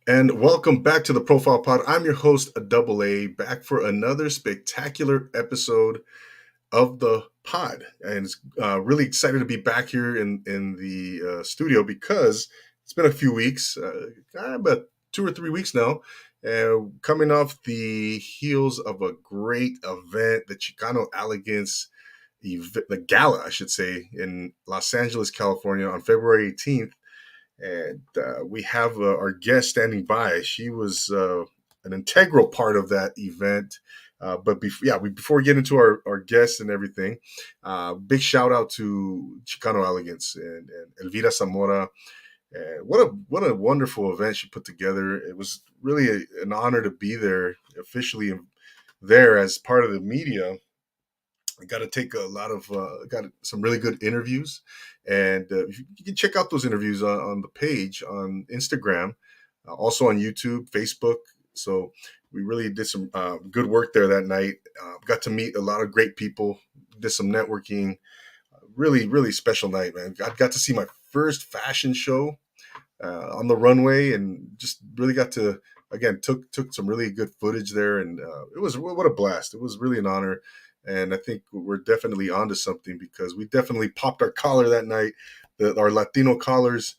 And welcome back to the Profile Pod. I'm your host, Double A, back for another spectacular episode of the pod. And really excited to be back here in the studio because it's been a few weeks, about 2 or 3 weeks now, coming off the heels of a great event, the Chicano Elegance the gala, I should say, in Los Angeles, California on February 18th. And we have our guest standing by. She was an integral part of that event. Before we get into our guests and everything, big shout out to Chicano Elegance and Elvira Zamora. What a wonderful event she put together. It was really an honor to be there officially there as part of the media. I got to take a lot of got some really good interviews, and you can check out those interviews on the page on Instagram, also on YouTube, Facebook. So we really did some good work there that night. Got to meet a lot of great people, did some networking. Really special night, man. I got to see my first fashion show on the runway, and just really got to again took some really good footage there, and it was what a blast. It was really an honor, and I think we're definitely onto something because we definitely popped our collar that night, our Latino collars.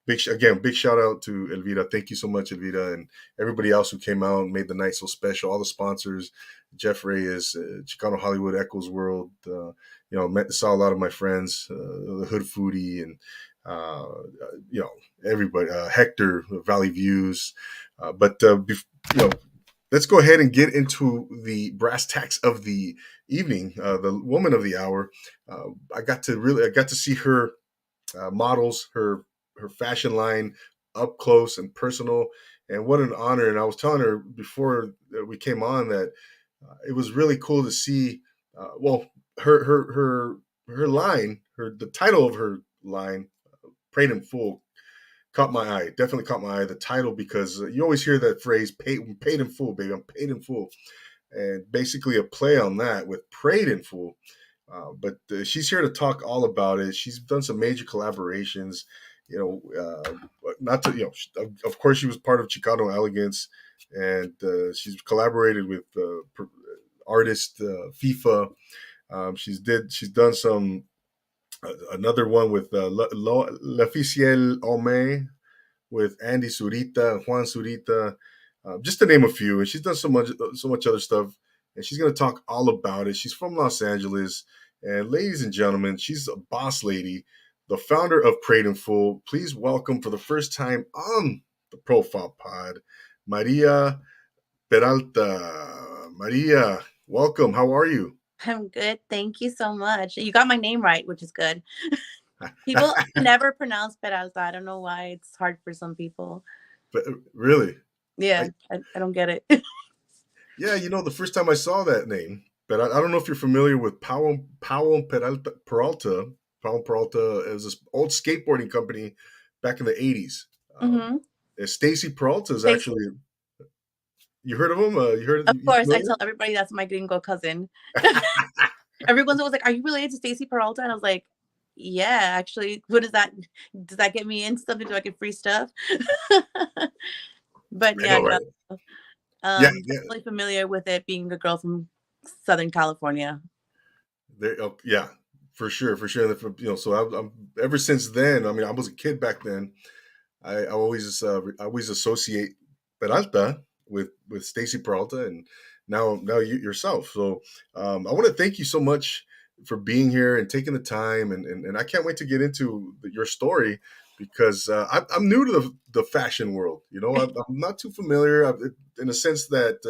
Big shout out to Elvira. Thank you so much, Elvira, and everybody else who came out and made the night so special. All the sponsors, Jeff Reyes, Chicano Hollywood, Echoes World. Saw a lot of my friends, the Hood Foodie, and uh, everybody, Hector, Valley Views. Let's go ahead and get into the brass tacks of the evening. The woman of the hour. I got to see her models, her fashion line up close and personal, and what an honor. And I was telling her before we came on that it was really cool to see. Her line, the title of her line, "Paid in Full," caught my eye. Definitely caught my eye. The title, because you always hear that phrase, "Paid in full, baby. I'm paid in full," and basically a play on that with "Prayed in Full." But she's here to talk all about it. She's done some major collaborations. Not to of course, she was part of Chicano Elegance, and she's collaborated with artist FIFA. She's done some another one with L'Officiel Homme with Andy Zurita, Juan Zurita, just to name a few. And she's done so much other stuff. And she's going to talk all about it. She's from Los Angeles. And ladies and gentlemen, she's a boss lady, the founder of Prayed in Full. Please welcome for the first time on the Profile Pod, Maria Peralta. Maria, welcome. How are you? I'm good. Thank you so much. You got my name right, which is good. People never pronounce Peralta. I don't know why. It's hard for some people. But really? Yeah, I, I don't get it. Yeah, the first time I saw that name, but I don't know if you're familiar with Powell Peralta. Powell Peralta is this old skateboarding company back in the 80s. hmm Stacy Peralta is Stacy, actually, you heard of him? of You course, I familiar? tell everybody that's my gringo cousin. Everyone's always like, "Are you related to Stacy Peralta?" And I was like, "Yeah, actually." What does that? Does that get me in something? Do I get free stuff? But I yeah, know, right? no. Yeah, yeah. Definitely familiar with it. Being a girl from Southern California. Yeah, for sure, for sure. So I'm ever since then. I mean, I was a kid back then. I always associate Peralta with Stacy Peralta, and now you yourself. So I want to thank you so much for being here and taking the time, and I can't wait to get into your story because I'm new to the fashion world. I'm not too familiar in a sense that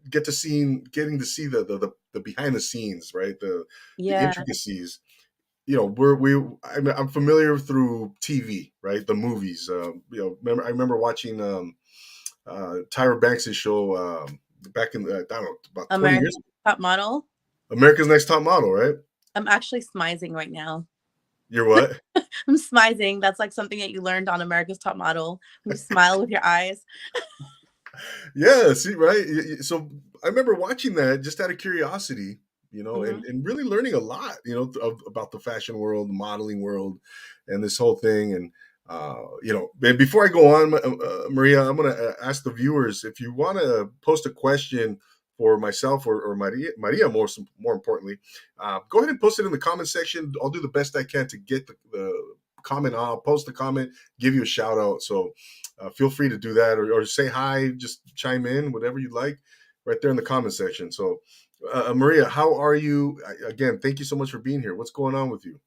getting to see the behind the scenes, right? The Yeah. intricacies. I'm familiar through TV, right? The movies. I remember watching Tyra Banks' show back in I don't know, about 20 American years ago. Top Model. America's Next Top Model, right? I'm actually smizing right now. You're what? I'm smizing. That's like something that you learned on America's Top Model. When you smile with your eyes. Yeah, see, right? So I remember watching that just out of curiosity, hmm and really learning a lot, about the fashion world, the modeling world, and this whole thing. And And before I go on, Maria, I'm going to ask the viewers if you want to post a question for myself or Maria more importantly, go ahead and post it in the comment section. I'll do the best I can to get the comment on. I'll post the comment, give you a shout out. So feel free to do that, or say hi, just chime in, whatever you'd like, right there in the comment section. So, Maria, how are you? Again, thank you so much for being here. What's going on with you?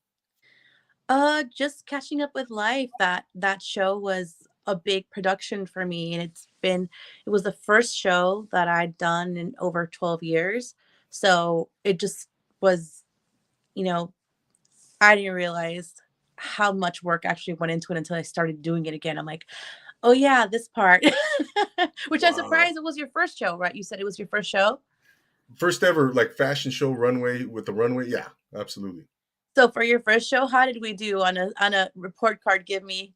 Just catching up with life. That show was a big production for me, and it was the first show that I'd done in over 12 years. So it just was, you know, I didn't realize how much work actually went into it until I started doing it again. I'm like, oh yeah, this part. Which I'm Wow. surprised it was your first show, right? You said it was your first show. First ever like fashion show runway with the runway. Yeah, absolutely. So for your first show, how did we do on a report card? Give me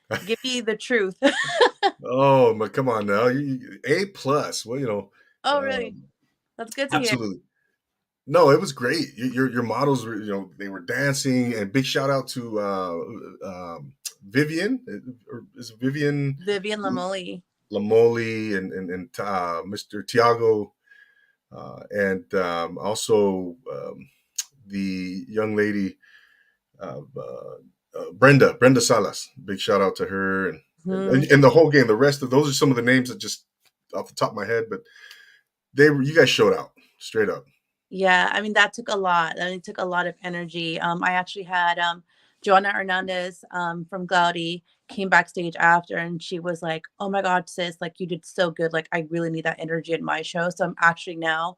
the truth. Oh, but come on now, A plus. Well, Oh, really? um, That's good to hear. absolutely. No, it was great. Your models were, they were dancing, and big shout out to Vivian, or is it Vivian Vivian Lamoli. Lamoli, and Mr. Tiago, and also the young lady, Brenda Salas. Big shout out to her, Mhm. and the whole game. The rest of those are some of the names that just off the top of my head, but you guys showed out straight up. Yeah, I mean, that took a lot. I mean, it took a lot of energy. I actually had Joanna Hernandez from Gloudy came backstage after, and she was like, "Oh my God, sis, like you did so good. Like I really need that energy at my show." So I'm actually now,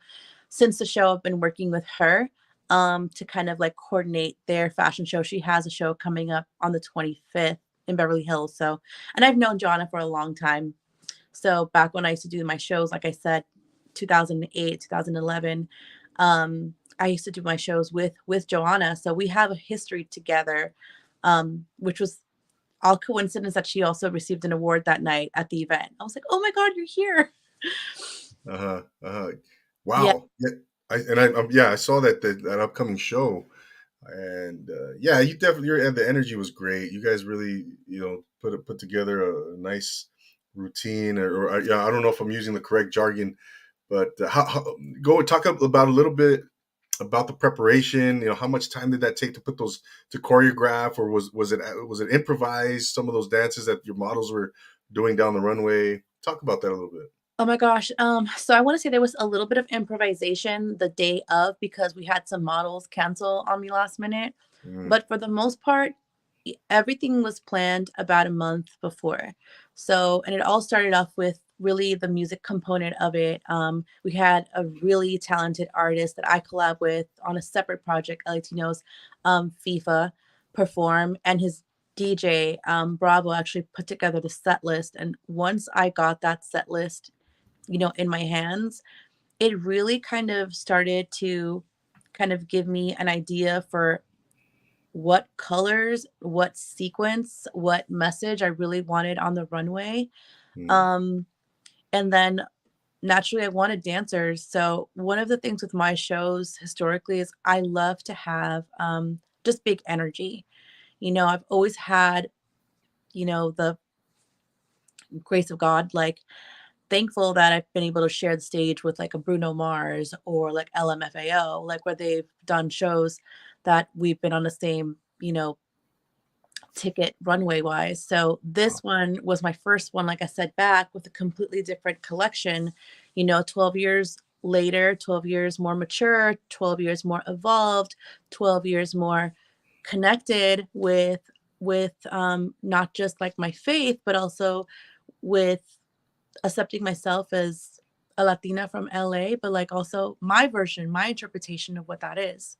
since the show, I've been working with her to kind of like coordinate their fashion show. She has a show coming up on the 25th in Beverly Hills. So, and I've known Joanna for a long time. So back when I used to do my shows, like I said, 2008, 2011, I used to do my shows with Joanna. So we have a history together, which was all coincidence that she also received an award that night at the event. I was like, oh my God, you're here. Uh-huh, uh-huh. Yeah. Wow. Yeah, I saw that upcoming show, and yeah, you definitely the energy was great. You guys really, put together a nice routine, or yeah, I don't know if I'm using the correct jargon, but go talk about a little bit about the preparation. How much time did that take to put those to choreograph, or was it improvised? Some of those dances that your models were doing down the runway. Talk about that a little bit. Oh my gosh. So I want to say there was a little bit of improvisation the day of because we had some models cancel on me last minute. Mm, But for the most part, everything was planned about a month before. So, and it all started off with really the music component of it. We had a really talented artist that I collab with on a separate project, Latinos, FIFA, perform, and his DJ, Bravo, actually put together the set list. And once I got that set list, in my hands, it really kind of started to kind of give me an idea for what colors, what sequence, what message I really wanted on the runway. mm, Um, and then naturally, I wanted dancers. So one of the things with my shows historically is I love to have just big energy. I've always had, the grace of God, like thankful that I've been able to share the stage with like a Bruno Mars or like LMFAO, like where they've done shows that we've been on the same, ticket runway wise. So wow. this one was my first one, like I said, back with a completely different collection, 12 years later, 12 years more mature, 12 years more evolved, 12 years more connected with not just like my faith, but also with accepting myself as a Latina from LA, but like also my version, my interpretation of what that is.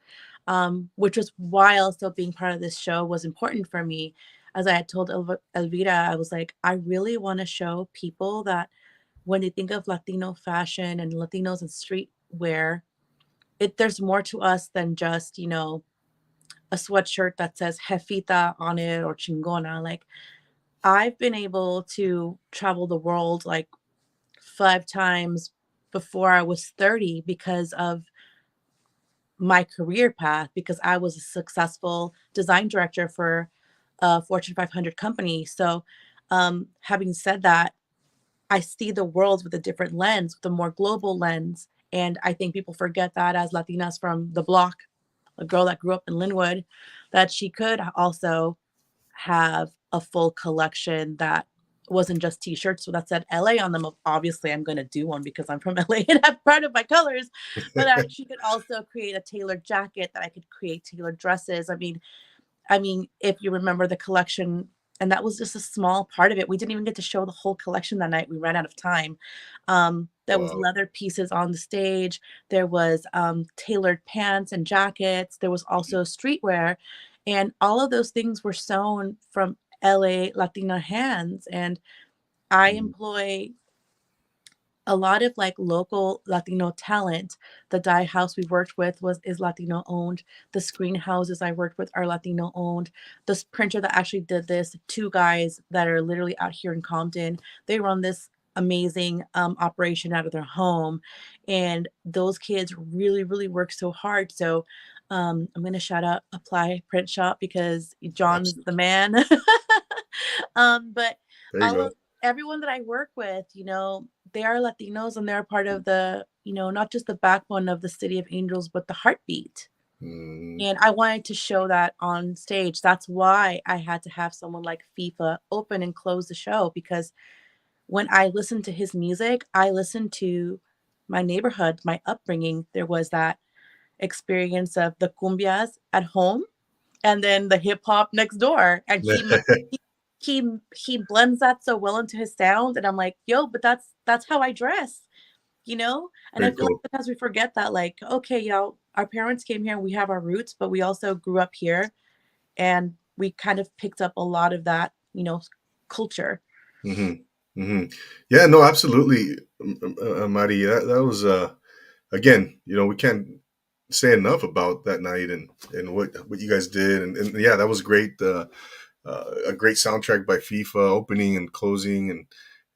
Which was why also being part of this show was important for me. As I had told Elvira, I was like, I really want to show people that when they think of Latino fashion and Latinos and streetwear, there's more to us than just, a sweatshirt that says Jefita on it or Chingona. Like I've been able to travel the world like 5 times before I was 30 because of my career path, because I was a successful design director for a Fortune 500 company. So, having said that, I see the world with a different lens, with a more global lens. And I think people forget that as Latinas from the block, a girl that grew up in Linwood, that she could also have a full collection that wasn't just t-shirts so that said LA on them. Obviously, I'm going to do one because I'm from LA and that's part of my colors, but she could also create a tailored jacket, that I could create tailored dresses. I mean, if you remember the collection, and that was just a small part of it. We didn't even get to show the whole collection that night. We ran out of time. There was Wow. leather pieces on the stage. There was tailored pants and jackets. There was also streetwear, and all of those things were sewn from LA Latina hands. And I Mhm. employ a lot of like local Latino talent. The dye house we worked with is Latino owned. The screen houses I worked with are Latino owned. This printer that actually did this, two guys that are literally out here in Compton, they run this amazing operation out of their home, and those kids really, really work so hard. So I'm gonna shout out Apply Print Shop because John's the Absolutely. man. But There you all go. of everyone that I work with, they are Latinos, and they're part of the, not just the backbone of the City of Angels, but the heartbeat. Mm, And I wanted to show that on stage. That's why I had to have someone like FIFA open and close the show, because when I listened to his music, I listened to my neighborhood, my upbringing. There was that experience of the cumbias at home and then the hip hop next door. And he blends that so well into his sound, and I'm like, yo, but that's how I dress. And I very feel like cool. sometimes we forget that, like, okay, y'all, our parents came here, we have our roots, but we also grew up here, and we kind of picked up a lot of that, culture. Hmm. Hmm. Yeah, no, absolutely, Mari. That was again, we can't say enough about that night and what you guys did, and yeah, that was great. A great soundtrack by FIFA, opening and closing,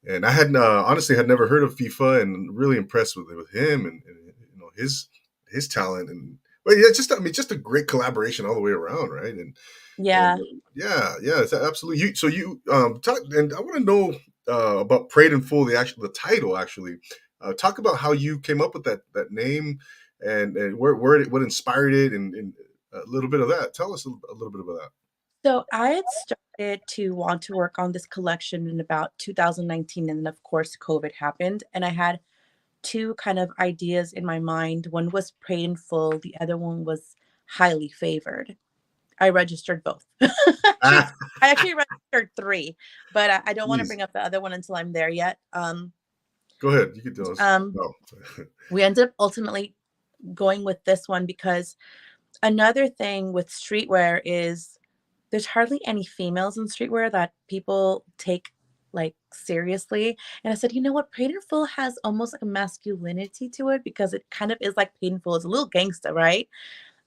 and I had honestly had never heard of FIFA, and really impressed with him and his talent, and well, yeah, just I mean, just a great collaboration all the way around, right? And Yeah. yeah, yeah, it's absolutely. So you talk, and I want to know about Prayed in Full, the title actually. Talk about how you came up with that name, and where what inspired it, and a little bit of that. Tell us a little bit about that. So I had started to want to work on this collection in about 2019, and then of course COVID happened, and I had two kind of ideas in my mind. One was Paid in Full, the other one was Highly Favored. I registered both. Actually, Ah, I actually registered 3, but I don't wanna please bring up the other one until I'm there yet. go ahead. You can tell us. Um, No. we ended up ultimately going with this one because another thing with streetwear is there's hardly any females in streetwear that people take, like, seriously, and I said, "You know what? Paid in Full has almost like a masculinity to it because it kind of is like Paid in Full. It's a little gangsta, right?"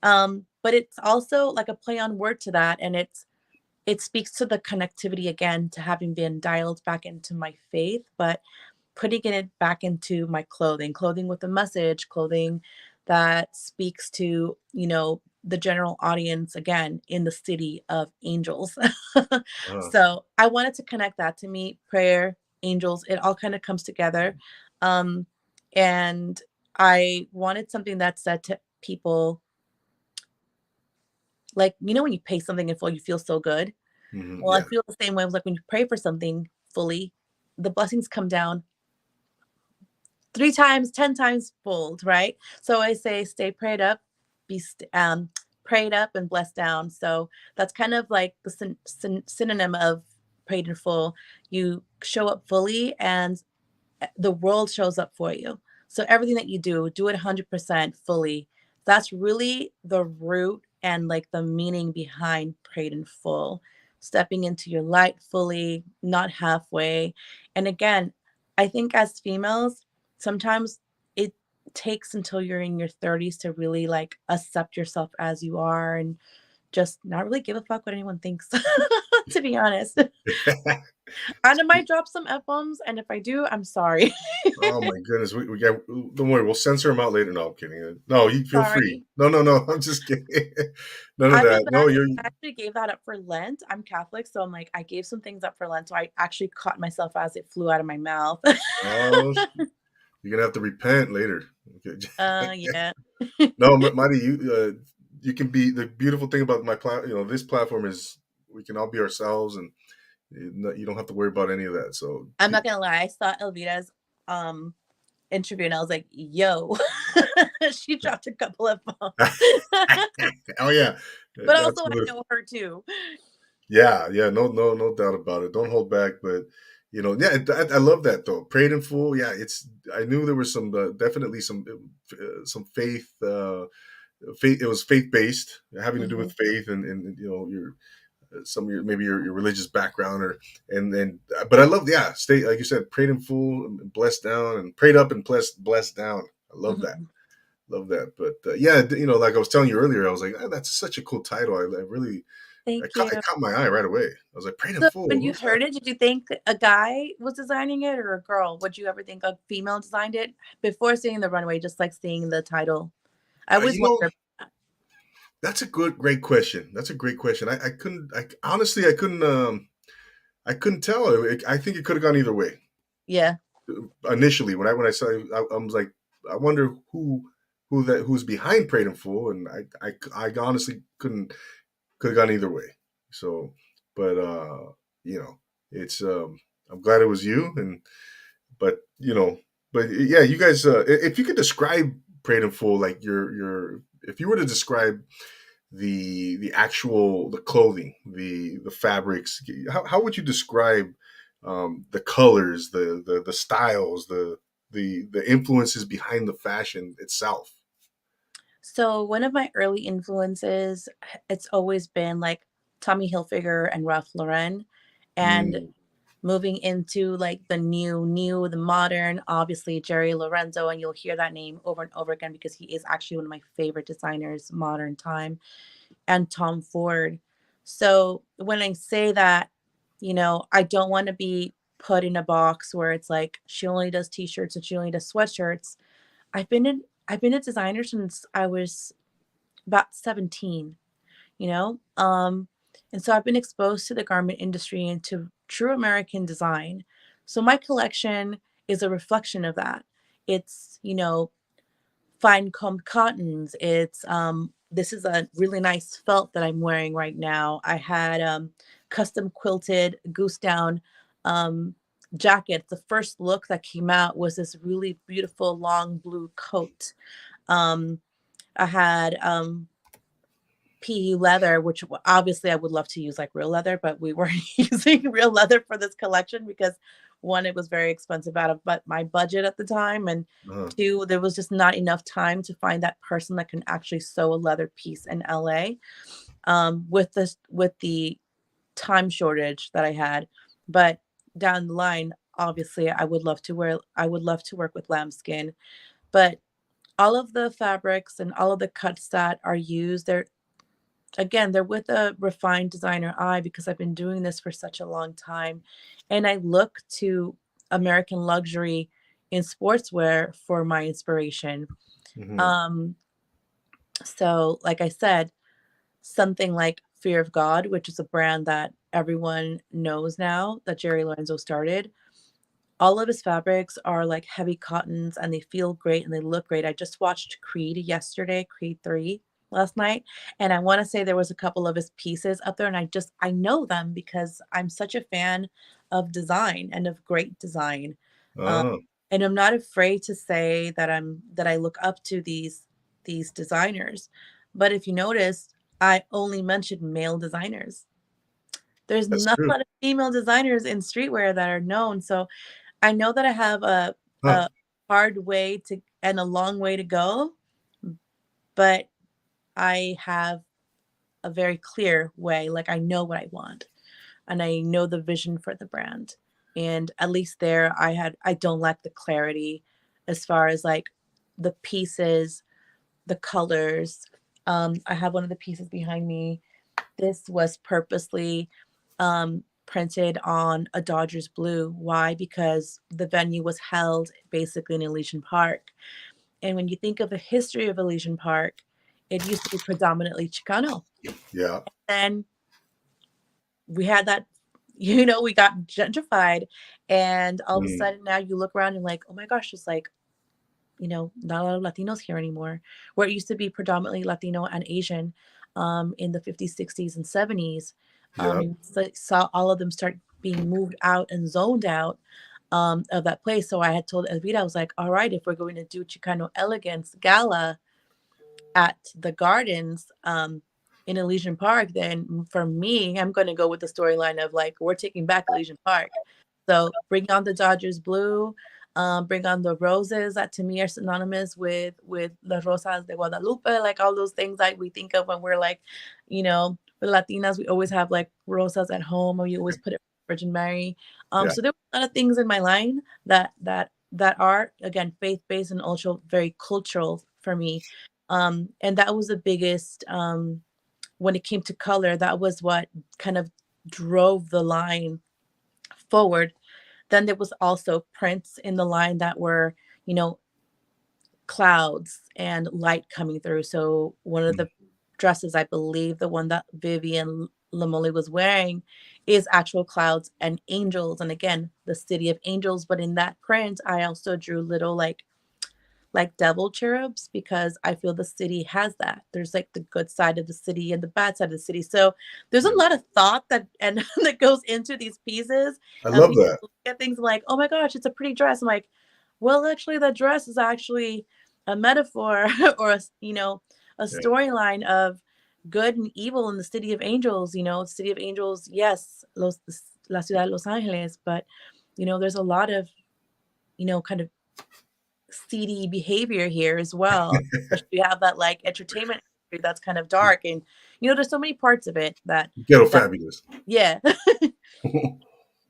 But it's also like a play on word to that, and it speaks to the connectivity again to having been dialed back into my faith, but putting it back into my clothing with a message, clothing that speaks to, the general audience again in the city of angels. Uh, So I wanted to connect that to me, prayer, angels, it all kind of comes together. Um, and I wanted something that said to people, like, when you pay something in full, you feel so good. Well, I yeah. feel the same way. Like when you pray for something fully, the blessings come down 3 times, 10 times fold, right? So I say, stay prayed up, prayed up and blessed down. So that's kind of like the synonym of prayed in full. You show up fully, and the world shows up for you. So everything that you do it 100% fully. That's really the root and like the meaning behind prayed in full. Stepping into your light fully, not halfway. And again, I think as females, sometimes it takes until you're in your 30s to really like accept yourself as you are and just not really give a fuck what anyone thinks, to be honest. And I might drop some F-bombs, and if I do, I'm sorry. Oh my goodness, we got. Don't worry, we'll censor him out later. No, I'm kidding. No, you feel free. Sorry. No, no, no. I'm just kidding. None of I feel that. No, bad because I actually gave that up for Lent. I'm Catholic, so I'm like, I gave some things up for Lent, so I actually caught myself as it flew out of my mouth. oh, you're gonna have to repent later. Okay. Yeah. No, Marty, you can be the beautiful thing about my this platform is we can all be ourselves, and you don't have to worry about any of that. So, I'm not gonna lie, I saw Elvira's, um, interview, and I was like, "Yo." She dropped a couple of bombs. oh yeah, But also, I absolutely. know her too. Yeah, yeah, no, no, no doubt about it. Don't hold back, but yeah, I love that though. Prayed in full. Yeah, it's. I knew there was some definitely some faith. Faith. It was faith based, having to do with Mhm, faith and your some of your maybe your religious background or and then. But I love stay like you said, prayed in full, and blessed down, and prayed up and blessed down. I love that. mhm. Love that. But yeah, like I was telling you earlier, I was like, that's such a cool title. I really Thank you. it caught my eye right away. I was like, Prayed in So Full. when you Who's that? heard it, did you think a guy was designing it or a girl? Would you ever think a female designed it before seeing the runway, just like seeing the title? I always You know, wonder. that's a great question. That's a great question. I couldn't. I honestly, I couldn't. I couldn't tell. I think it could have gone either way. Yeah. Initially, when I saw, I was like, I wonder who's behind Prayed in Full, and I honestly could have gone either way. So, but you know, it's I'm glad it was you, and but but yeah, you guys, if you could describe Prayed in Full, like your if you were to describe the actual the clothing, the fabrics, how would you describe the colors, the styles, the influences behind the fashion itself? So one of my early influences, it's always been like Tommy Hilfiger and Ralph Lauren. And Mm, moving into like the the modern, obviously Jerry Lorenzo, and you'll hear that name over and over again because he is actually one of my favorite designers, modern time, and Tom Ford. So when I say that, I don't want to be put in a box where it's like she only does t-shirts and she only does sweatshirts. I've been a designer since I was about 17, you know? And so I've been exposed to the garment industry and to true American design. So my collection is a reflection of that. It's, fine combed cottons. It's this is a really nice felt that I'm wearing right now. I had custom quilted goose down um jacket. The first look that came out was this really beautiful long blue coat. Um I had PU leather, which obviously I would love to use like real leather, but we weren't using real leather for this collection because one, it was very expensive out of but my budget at the time, and uh, two, there was just not enough time to find that person that can actually sew a leather piece in LA. With the time shortage that I had, but down the line, obviously, I would love to work with lambskin, but all of the fabrics and all of the cuts that are used, they're with a refined designer eye because I've been doing this for such a long time. And I look to American luxury in sportswear for my inspiration. mhm. Um, so, like I said, something like Fear of God, which is a brand that everyone knows now that Jerry Lorenzo started. All of his fabrics are like heavy cottons and they feel great and they look great. I just watched Creed yesterday, Creed 3 last night, and I want to say there was a couple of his pieces up there and I know them because I'm such a fan of design and of great design. Um, Uh, and I'm not afraid to say that I look up to these designers. But if you notice, I only mentioned male designers. There's that's not a true. lot of female designers in streetwear that are known. So I know that I have Huh. a hard way to and a long way to go, but I have a very clear way. Like I know what I want and I know the vision for the brand. And at least there I don't lack the clarity as far as like the pieces, the colors. I have one of the pieces behind me. This was purposely printed on a Dodgers blue. Why? Because the venue was held basically in Elysian Park. And when you think of the history of Elysian Park, it used to be predominantly Chicano. Yeah. And we had that, you know, we got gentrified. And all of a Mm. sudden now you look around and like, oh my gosh, it's like, you know, not a lot of Latinos here anymore. Where it used to be predominantly Latino and Asian in the 50s, 60s, and 70s. Yeah. You saw all of them start being moved out and zoned out of that place. So I had told Elvira, I was like, all right, if we're going to do Chicano Elegance Gala at the gardens in Elysian Park, then for me, I'm going to go with the storyline of like, we're taking back Elysian Park. So bring on the Dodgers blue, bring on the roses that to me are synonymous with the Rosas de Guadalupe, like all those things that we think of when we're like, you know, with Latinas, we always have like rosas at home, or you always put it Virgin Mary. Yeah. So there were a lot of things in my line that are again faith based and also very cultural for me. And that was the biggest when it came to color. That was what kind of drove the line forward. Then there was also prints in the line that were, you know, clouds and light coming through. So one of Mm. the dresses, I believe the one that Vivian Lamoli was wearing, is actual clouds and angels. And again, the city of angels. But in that print, I also drew little like devil cherubs, because I feel the city has that. There's like the good side of the city and the bad side of the city. So there's a Yeah. lot of thought that and that goes into these pieces. I And love people that. look at things like, oh my gosh, it's a pretty dress. I'm like, well, actually, that dress is actually a metaphor or you know, a Yeah. storyline of good and evil in the city of angels. You know, city of angels, yes, la ciudad de Los Angeles, but you know, there's a lot of, you know, kind of seedy behavior here as well. Especially you have that like entertainment industry that's kind of dark, and you know there's so many parts of it Ghetto that fabulous. yeah.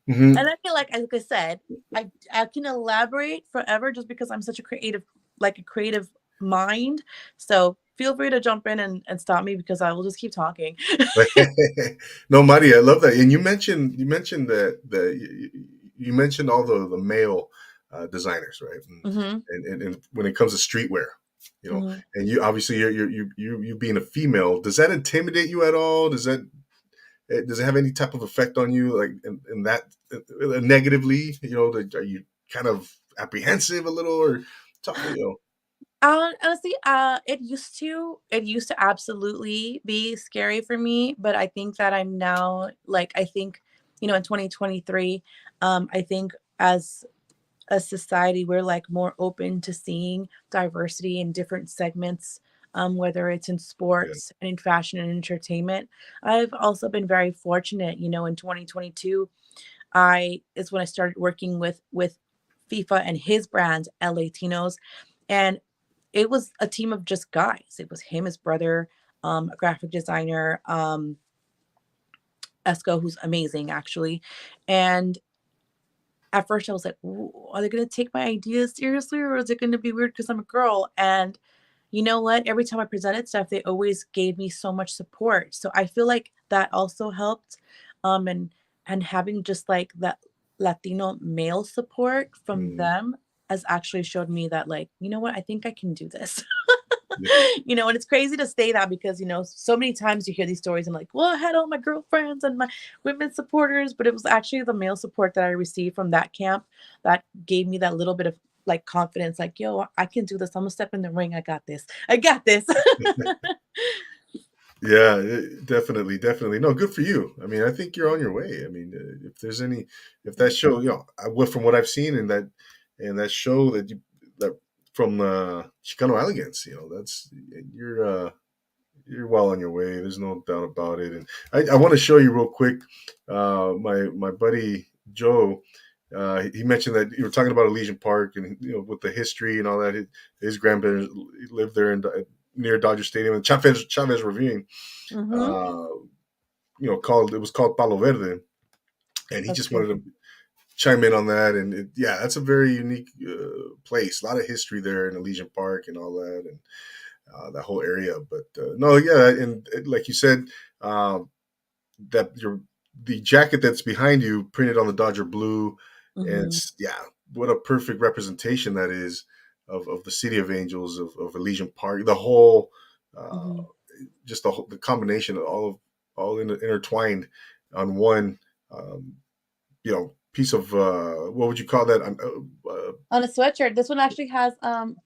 Hmm. And I feel like I said, I can elaborate forever just because I'm such a creative, like a creative mind. So feel free to jump in and stop me because I will just keep talking. No, Mari, I love that. And you mentioned that you mentioned all the male designers, right? Hmm. And when it comes to streetwear, you know, Hmm. and you obviously you being a female, does that intimidate you at all? Does it have any type of effect on you, like in that negatively? You know, are you kind of apprehensive a little, or you know? Honestly, it used to absolutely be scary for me, but I think that I'm now like I think, you know, in 2023, I think as a society we're like more open to seeing diversity in different segments, whether it's in Yeah, sports and in fashion and entertainment. I've also been very fortunate, you know, in 2022, I is when I started working with FIFA and his brand, Latinos, and it was a team of just guys. It was him, his brother, a graphic designer, Esco, who's amazing actually. And at first I was like, "Ooh, are they gonna take my ideas seriously, or is it gonna be weird because I'm a girl?" And you know what? Every time I presented stuff, they always gave me so much support. So I feel like that also helped. And having just like that Latino male support from mm, them has actually showed me that, like, you know what, I think I can do this. yeah, You know, and it's crazy to say that because, you know, so many times you hear these stories and like, well, I had all my girlfriends and my women supporters, but it was actually the male support that I received from that camp that gave me that little bit of like confidence, like, yo, I can do this. I'm gonna step in the ring. I got this. I got this. yeah, definitely, definitely. No, good for you. I mean, I think you're on your way. I mean, if there's any, if that show, you know, from what I've seen in that show that you that from Chicano Elegance, you know, that's you're well on your way. There's no doubt about it. And I want to show you real quick. My buddy Joe, he mentioned that you were talking about Elysian Park and you know with the history and all that. His grandparents lived there in near Dodger Stadium and Chavez Ravine. Hmm. Uh, you know, it was called Palo Verde, and he That's just wanted to beautiful. chime in on that. And yeah, that's a very unique place. A lot of history there in Elysian Park and all that, and that whole area. But no, yeah, and like you said, uh, that the jacket that's behind you printed on the Dodger blue, and Mhm, yeah, what a perfect representation that is of the City of Angels, of Elysian Park, the whole, uh, mhm. just the combination of all intertwined on one, piece of, what would you call that? On a sweatshirt, this one actually has,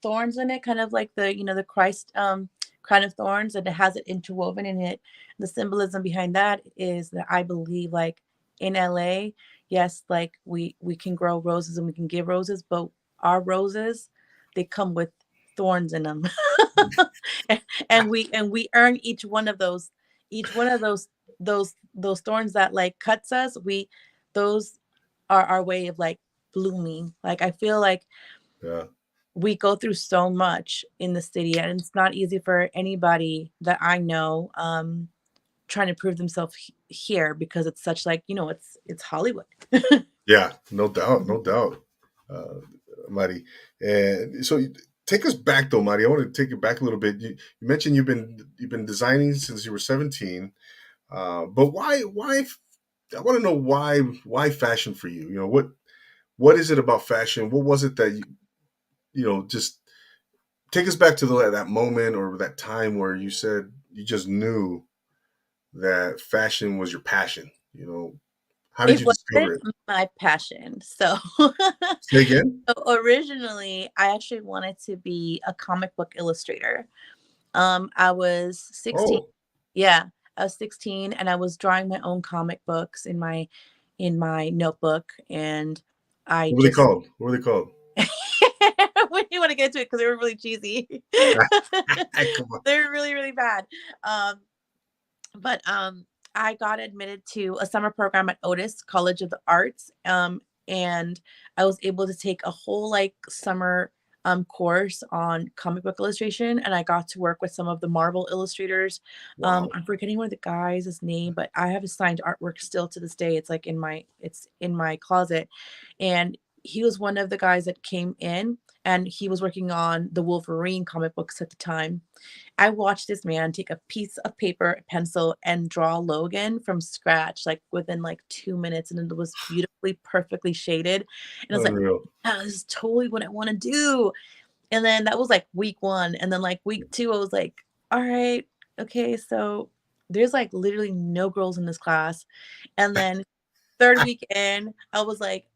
thorns in it, kind of like the, the Christ, crown of thorns, and it has it interwoven in it. The symbolism behind that is that I believe, like, in LA, yes, like, we can grow roses and we can give roses, but our roses, they come with thorns in them. And we earn each one of those thorns that, like, cuts us, those are our way of, like, blooming. Like, I feel like Yeah, we go through so much in the city, and it's not easy for anybody that I know, trying to prove themselves here, because it's such, like, it's Hollywood. yeah, no doubt, Mhm. no doubt, uh, Mari. And so, take us back though, Mari. I want to take it back a little bit. You mentioned you've been designing since you were 17, but why? I want to know why fashion for you. What is it about fashion? What was it that just take us back to that moment or that time where you said you just knew that fashion was your passion. How did It you wasn't discover it? my passion. So Say again. so originally, I actually wanted to be a comic book illustrator. I was 16. Oh, Yeah, I was 16, and I was drawing my own comic books in my notebook, and I what were they just called? What were they called? when you wanna get into it, because they were really cheesy. Come on. They're really, really bad. Um, but I got admitted to a summer program at Otis College of the Arts, and I was able to take a whole, like, summer, course on comic book illustration, and I got to work with some of the Marvel illustrators. Wow. I'm forgetting one of the guys' name, but I have his signed artwork still to this day. It's in my closet, and he was one of the guys that came in, and he was working on the Wolverine comic books at the time. I watched this man take a piece of paper, a pencil, and draw Logan from scratch, like, within, like, 2 minutes, and it was beautifully, perfectly shaded, and I was like, Unreal. "Yeah, this is totally what I wanna do." And then that was, like, week 1, and then, like, week 2, I was like, "Alright, okay, so there's, like, literally no girls in this class." And then 3rd week in, I was like,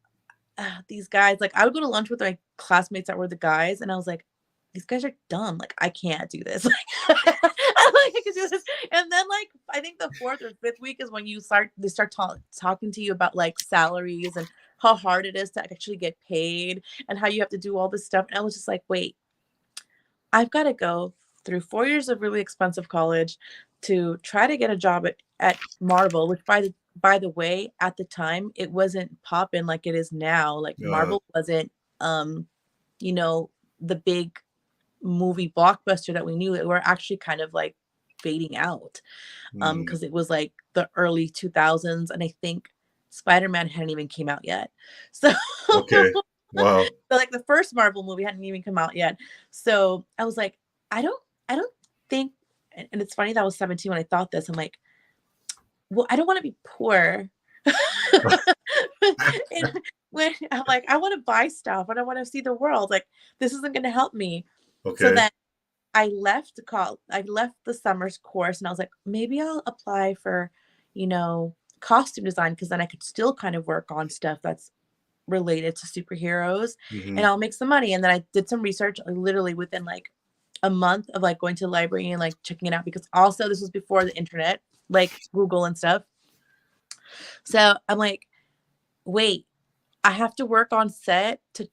these guys, like, I would go to lunch with my classmates that were the guys, and I was like, "These guys are dumb, like, I can't do this." Like, I don't think I could do this. And then, like, I think the 4th or 5th week is when they start talking to you about, like, salaries and how hard it is to actually get paid and how you have to do all this stuff, and I was just like, "Wait, I've gotta go through 4 years of really expensive college to try to get a job at Marvel," which, by the way, at the time, it wasn't popping like it is now. Like, Uh, Marvel wasn't, um, you know, the big movie blockbuster that we knew. It were actually kind of, like, fading out, mm, because it was, like, the early 2000s, and I think Spider-Man hadn't even came out yet. So okay. Wow. but, like, the first Marvel movie hadn't even come out yet. So, I was like, I don't think, and it's funny that I was 17 when I thought this. I'm like, "Well, I don't wanna be poor." And when I'm like, "I wanna buy stuff, and I wanna see the world, like, this isn't gonna help me." So Okay. then I left the summer's course, and I was like, "Maybe I'll apply for, costume design, because then I could still kind of work on stuff that's related to superheroes, and Hmm. I'll make some money." And then I did some research, literally within, like, a month of, like, going to the library and, like, checking it out, because also this was before the internet, like Google and stuff. So I'm like, "Wait, I have to work on set to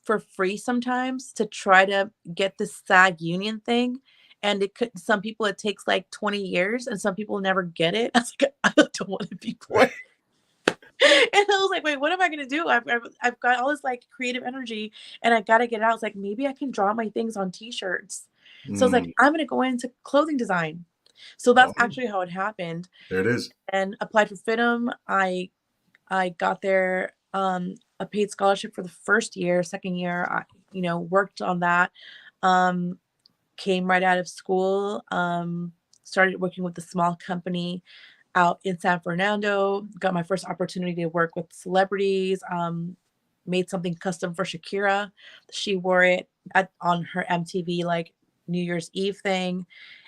for free sometimes to try to get this SAG union thing, and some people it takes, like, 20 years, and some people never get it." I was like, "I don't wanna be poor." And I was like, "Wait, what am I gonna do? I've got all this, like, creative energy, and I gotta get it out." It's like, "Maybe I can draw my things on T-shirts." So it's like, Mm. "I'm gonna go into clothing design." So that's Oh, actually how it happened, there it is. and applied for FITM. I got there, a paid scholarship for the 1st year. 2nd year, I, worked on that. Um, Came right out of school, started working with a small company. out in San Fernando, got my first opportunity to work with celebrities, made something custom for Shakira. She wore it on her MTV like New Year's Eve thing.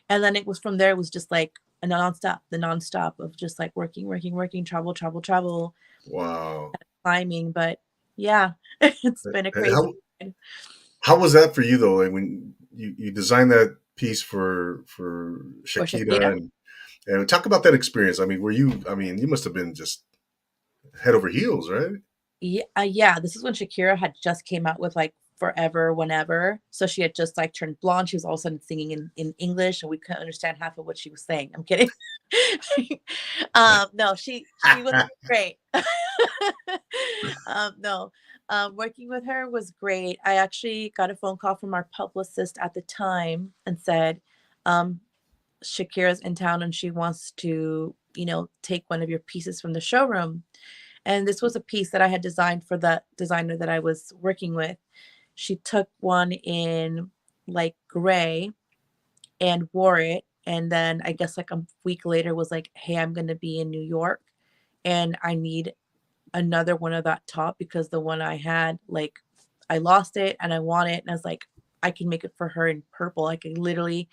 And then it was from there, it was just like the nonstop of just like working, working, working, travel, travel, travel, Wow. climbing. But yeah, it's been a And crazy ride how was that for you though? Like when you designed that piece for for Shakira Shakira. and talk about that experience. I mean, were you? I mean, you must have been just head over heels, right? Yeah, yeah, this is when Shakira had just came out with, like, Forever Whenever, so she had just, like, turned blonde, she was all of a sudden singing in English, and we couldn't understand half of what she was saying, I'm kidding. No, she was great. No, working with her was great. I actually got a phone call from our publicist at the time and said, um, "Shakira's in town and she wants to, take one of your pieces from the showroom." And this was a piece that I had designed for the designer that I was working with. She took one in like gray and wore it. And then I guess like a week later was like, hey, I'm going to be in New York and I need another one of that top because the one I had, like, I lost it and I want it. And I was like, I can make it for her in purple. I can literally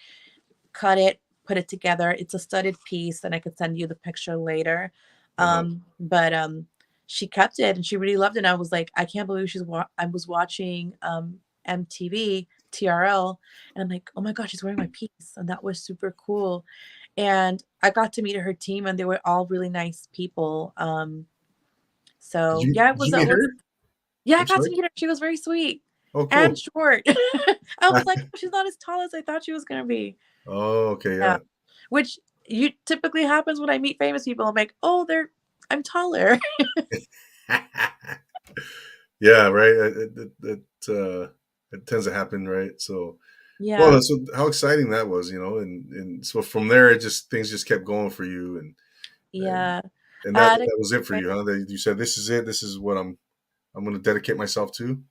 cut it, put it together. It's a studded piece, and I could send you the picture later. Uh-huh. But she kept it and she really loved it. And I was like, I can't believe I was watching MTV TRL, and I'm like, oh my god, she's wearing my piece, and that was super cool. And I got to meet her team, and they were all really nice people. So yeah, Did you meet it was her? yeah, I I'm got sorry. to meet her. She was very sweet Oh, and cool. short. I was like, "Oh, she's not as tall as I thought she was gonna be." Oh, okay, Yeah. yeah. Which you typically happens when I meet famous people. I'm like, "Oh, I'm taller." Yeah, right. It tends to happen, right? So, well, Yeah. that's how exciting that was, and so from there, it just things just kept going for you, and Yeah. and I that had a that was it for friend you, huh? That you said, "This is it. This is what I'm going to dedicate myself to."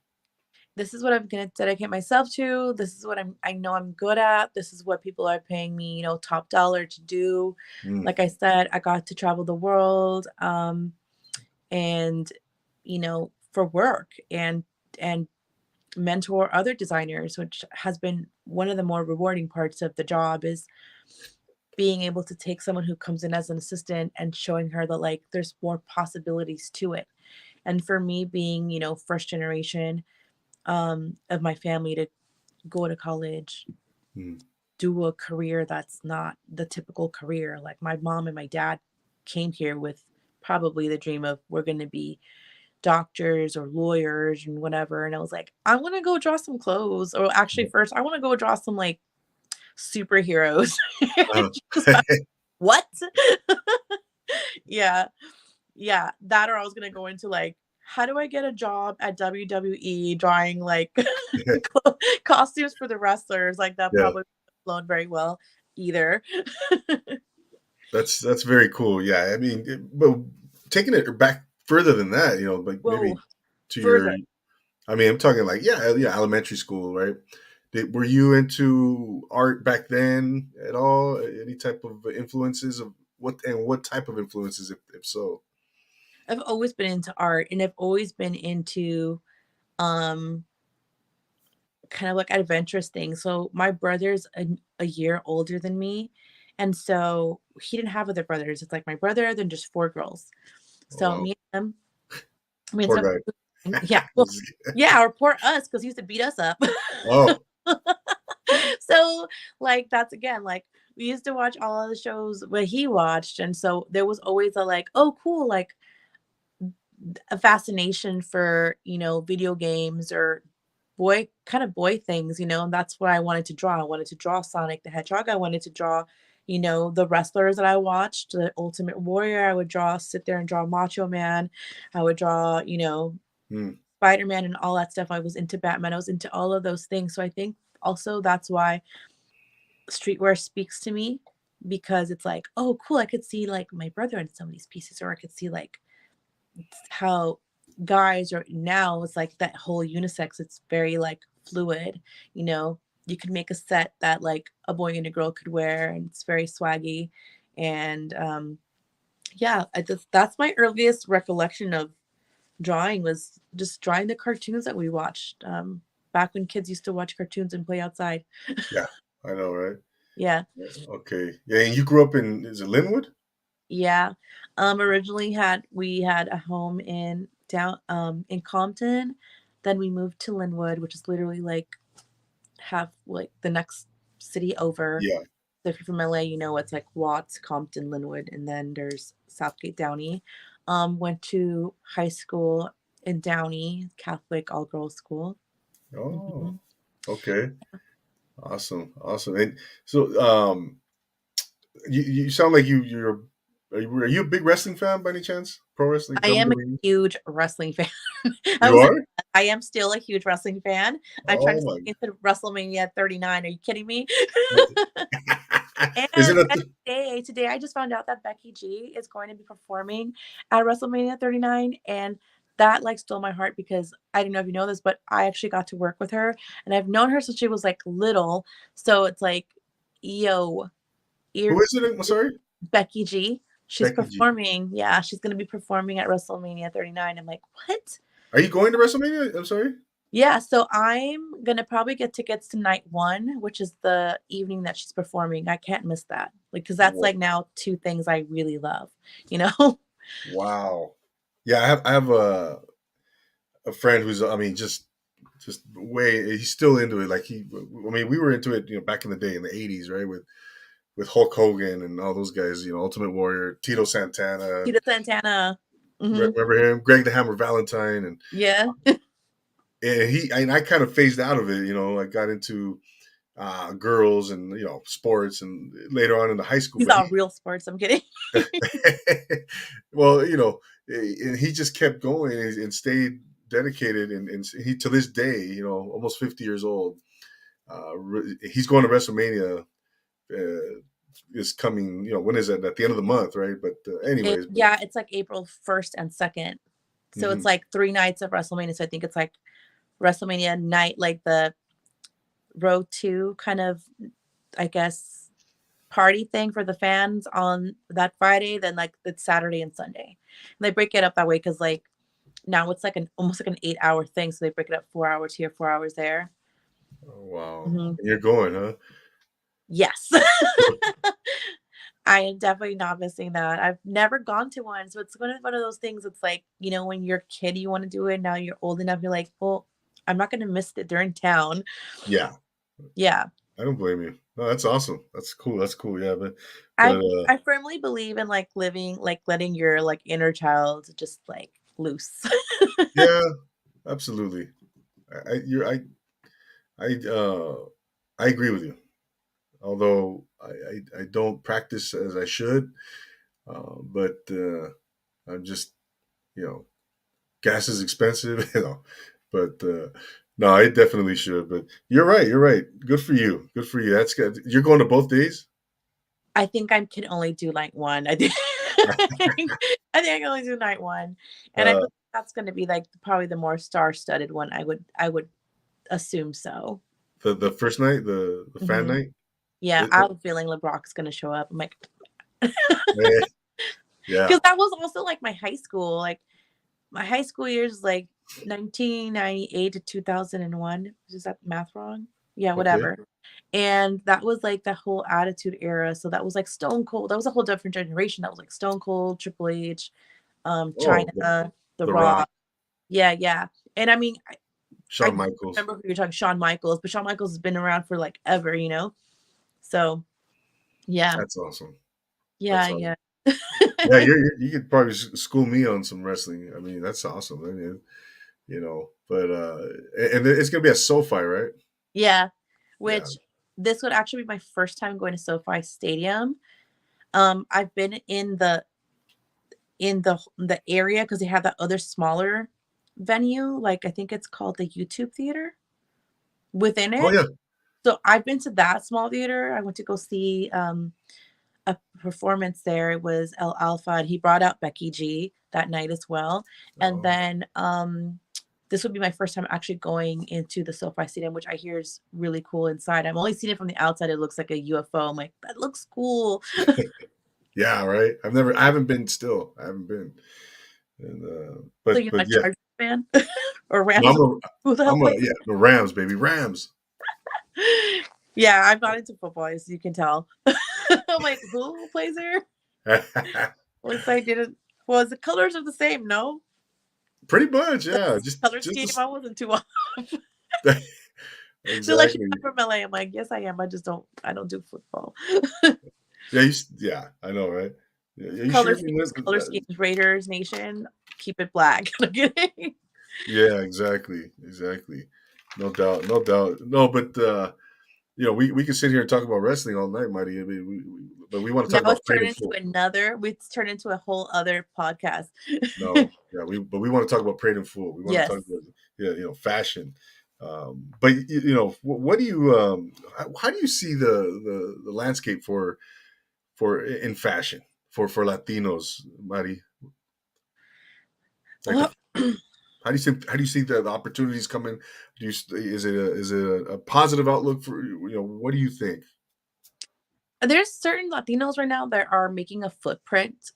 this is what I'm gonna dedicate myself to. This is what I know I'm good at. This is what people are paying me, top dollar to do. Mm, Like I said, I got to travel the world, and, for work and mentor other designers, which has been one of the more rewarding parts of the job is being able to take someone who comes in as an assistant and showing her that like there's more possibilities to it. And for me being, first generation of my family to go to college, mm, do a career that's not the typical career. Like my mom and my dad came here with probably the dream of we're going to be doctors or lawyers and whatever. And I was like, I want to go draw some clothes. Or actually, yeah. first, I want to go draw some like superheroes. Uh, She was like, what? Yeah. Yeah. That or I was going to go into like, how do I get a job at WWE drawing like costumes for the wrestlers? Like that yeah, probably flown very well either. that's very cool. Yeah, I mean, but taking it back further than that, like Whoa, maybe to your, further. I mean, I'm talking like, yeah, elementary school, right? Were you into art back then at all? Any type of influences of what type of influences, if so? I've always been into art and I've always been into um kind of like adventurous things. So my brother's a year older than me. And so he didn't have other brothers. It's like my brother, then just four girls. Oh, So wow, me and him, we ended poor up, guy. yeah, well, yeah, or poor us because he used to beat us up. Oh, So, like, that's again, like, we used to watch all of the shows what he watched. And so there was always a like, oh, cool, like a fascination for, video games or boy things, and that's what I wanted to draw. I wanted to draw Sonic the Hedgehog. I wanted to draw, the wrestlers that I watched, the Ultimate Warrior. I would sit there and draw Macho Man. I would draw, hmm, Spider-Man and all that stuff. I was into Batman. I was into all of those things. So I think also that's why streetwear speaks to me because it's like, oh, cool. I could see like my brother in some of these pieces, or I could see like how guys are now it's like that whole unisex, it's very like fluid, you could make a set that like a boy and a girl could wear and it's very swaggy. And Yeah, I just that's my earliest recollection of drawing was just drawing the cartoons that we watched, back when kids used to watch cartoons and play outside. Yeah, I know, right? Yeah, Okay. Yeah, and you grew up in, is it Linwood? yeah. Originally we had a home in Compton, then we moved to Linwood, which is literally, like, half like, the next city over. Yeah. So if you're from LA, you know it's, like, Watts, Compton, Linwood, and then there's Southgate, Downey. Went to high school in Downey, Catholic all-girls school. Oh, Mhm. okay. Awesome. Awesome. And so, you sound like are you a big wrestling fan by any chance? Pro wrestling, I am a WWE? huge wrestling fan. I You was are? I am still a huge wrestling fan. I'm trying Oh to my. sneak into WrestleMania 39. Are you kidding me? Is it And today I just found out that Becky G is going to be performing at WrestleMania 39, and that, like, stole my heart because I don't know if you know this, but I actually got to work with her, and I've known her since she was, like, little, so it's like, yo, who you're is it? I'm sorry? Becky G. She's Becky G. performing. Yeah, she's gonna be performing at WrestleMania 39. I'm like, "What?" Are you going to WrestleMania? I'm sorry? Yeah, so I'm gonna probably get tickets to night 1, which is the evening that she's performing. I can't miss that, like, because that's, Wo like, now 2 things I really love, you know? wow. Yeah, I have a friend who's, I mean, just way, he's still into it. Like, I mean, we were into it, back in the day in the '80s, right? With Hulk Hogan and all those guys, Ultimate Warrior, Tito Santana. Tito Santana. Mhm. Remember him? Greg the Hammer Valentine, Yeah. and I kind of phased out of it. I got into girls and sports, and later on in the high school. He's But all real sports, I'm kidding. well, and he just kept going and stayed dedicated, and he, to this day, almost 50 years old. He's going to WrestleMania. Is coming. When is it? At the end of the month, right? But anyways, but Yeah, it's, like, April 1st and 2nd. So it's, mhm. like, 3 nights of WrestleMania, so I think it's, like, WrestleMania night, like, the Row 2 kind of, I guess, party thing for the fans on that Friday, then, like, it's Saturday and Sunday. And they break it up that way because, like, now it's, like, an almost like an 8-hour thing, so they break it up 4 hours here, 4 hours there. Oh, wow, Mhm. you're going, huh? Yes. I am definitely not missing that. I've never gone to one, so it's one of those things, it's like, when you're a kid, you wanna do it, now you're old enough, you're like, "Well, I'm not gonna miss it. They're in town." Yeah, Yeah. I don't blame you. No, that's awesome. That's cool. That's cool. Yeah, but I I firmly believe in, like, letting your, like, inner child just, like, loose. yeah, absolutely. I I agree with you. Although I don't practice as I should, but I'm just, you know gas is expensive, But no, I definitely should. But you're right. You're right. Good for you. Good for you. That's good. You're going to both days. I think I can only do night 1. I think I think I can only do night 1, and I Uh, believe that's gonna be, like, probably the more star-studded one, I would assume so. the first night, the fan Mhm. night. Yeah, It, I have a feeling LeBrock's gonna show up. I'm like, eh, yeah. because that was also, like, my high school, like, my high school years, like, 1998 to 2001. Is that math wrong? Yeah, Okay. whatever. And that was, like, the whole Attitude Era, so that was, like, Stone Cold. That was a whole different generation. That was, like, Stone Cold, Triple H, Oh, China, The the Rock, Rock. Yeah, yeah. And I mean, I Shawn don't Michaels. remember who you're talking Shawn Michaels, but Shawn Michaels has been around for, like, ever, you know? So, yeah. That's awesome. Yeah, That's yeah. awesome. Yeah, you could probably school me on some wrestling. I mean, that's awesome. I mean, but and it's gonna be at SoFi, right? Yeah, Yeah. which this would actually be my first time going to SoFi Stadium. I've been in the area because they have that other smaller venue, like, I think it's called the YouTube Theater within Oh it. yeah. So I've been to that small theater. I went to go see, a performance there. It was El Alfa, and he brought out Becky G that night as well. And Oh, then, this would be my first time actually going into the SoFi Stadium, which I hear is really cool inside. I've only seen it from the outside. It looks like a UFO. I'm like, "That looks cool." Yeah, right. I haven't been still. I haven't been. And So you're but not a yeah. Chargers fan or No, Rams? Who the hell plays? yeah, the Rams, baby. Rams. Yeah, I'm not into football, as you can tell. I'm like, who plays here? At least I didn't. Well, the colors are the same, no? Pretty much, The yeah. color Just scheme, I wasn't too off. They're like, she's exactly. not from LA. I'm like, yes, I am. I don't do football. Yeah, yeah, I know, right? Yeah, you Color sure? I schemes, mean, color schemes, Raiders Nation, keep it black. I'm kidding. yeah, exactly, exactly. No doubt, no doubt. No, but we can sit here and talk about wrestling all night, Mighty. I mean, but we want to Now talk about it's Paid turned in into Full. a whole other podcast. No, yeah, we want to talk about Paid in Full. We want to talk Yes. about fashion. But what do you how do you see the landscape for in fashion for Latinos, Mari? Like Well, how do you see the opportunities coming? Is it a positive outlook for what do you think? there's certain Latinos right now that are making a footprint.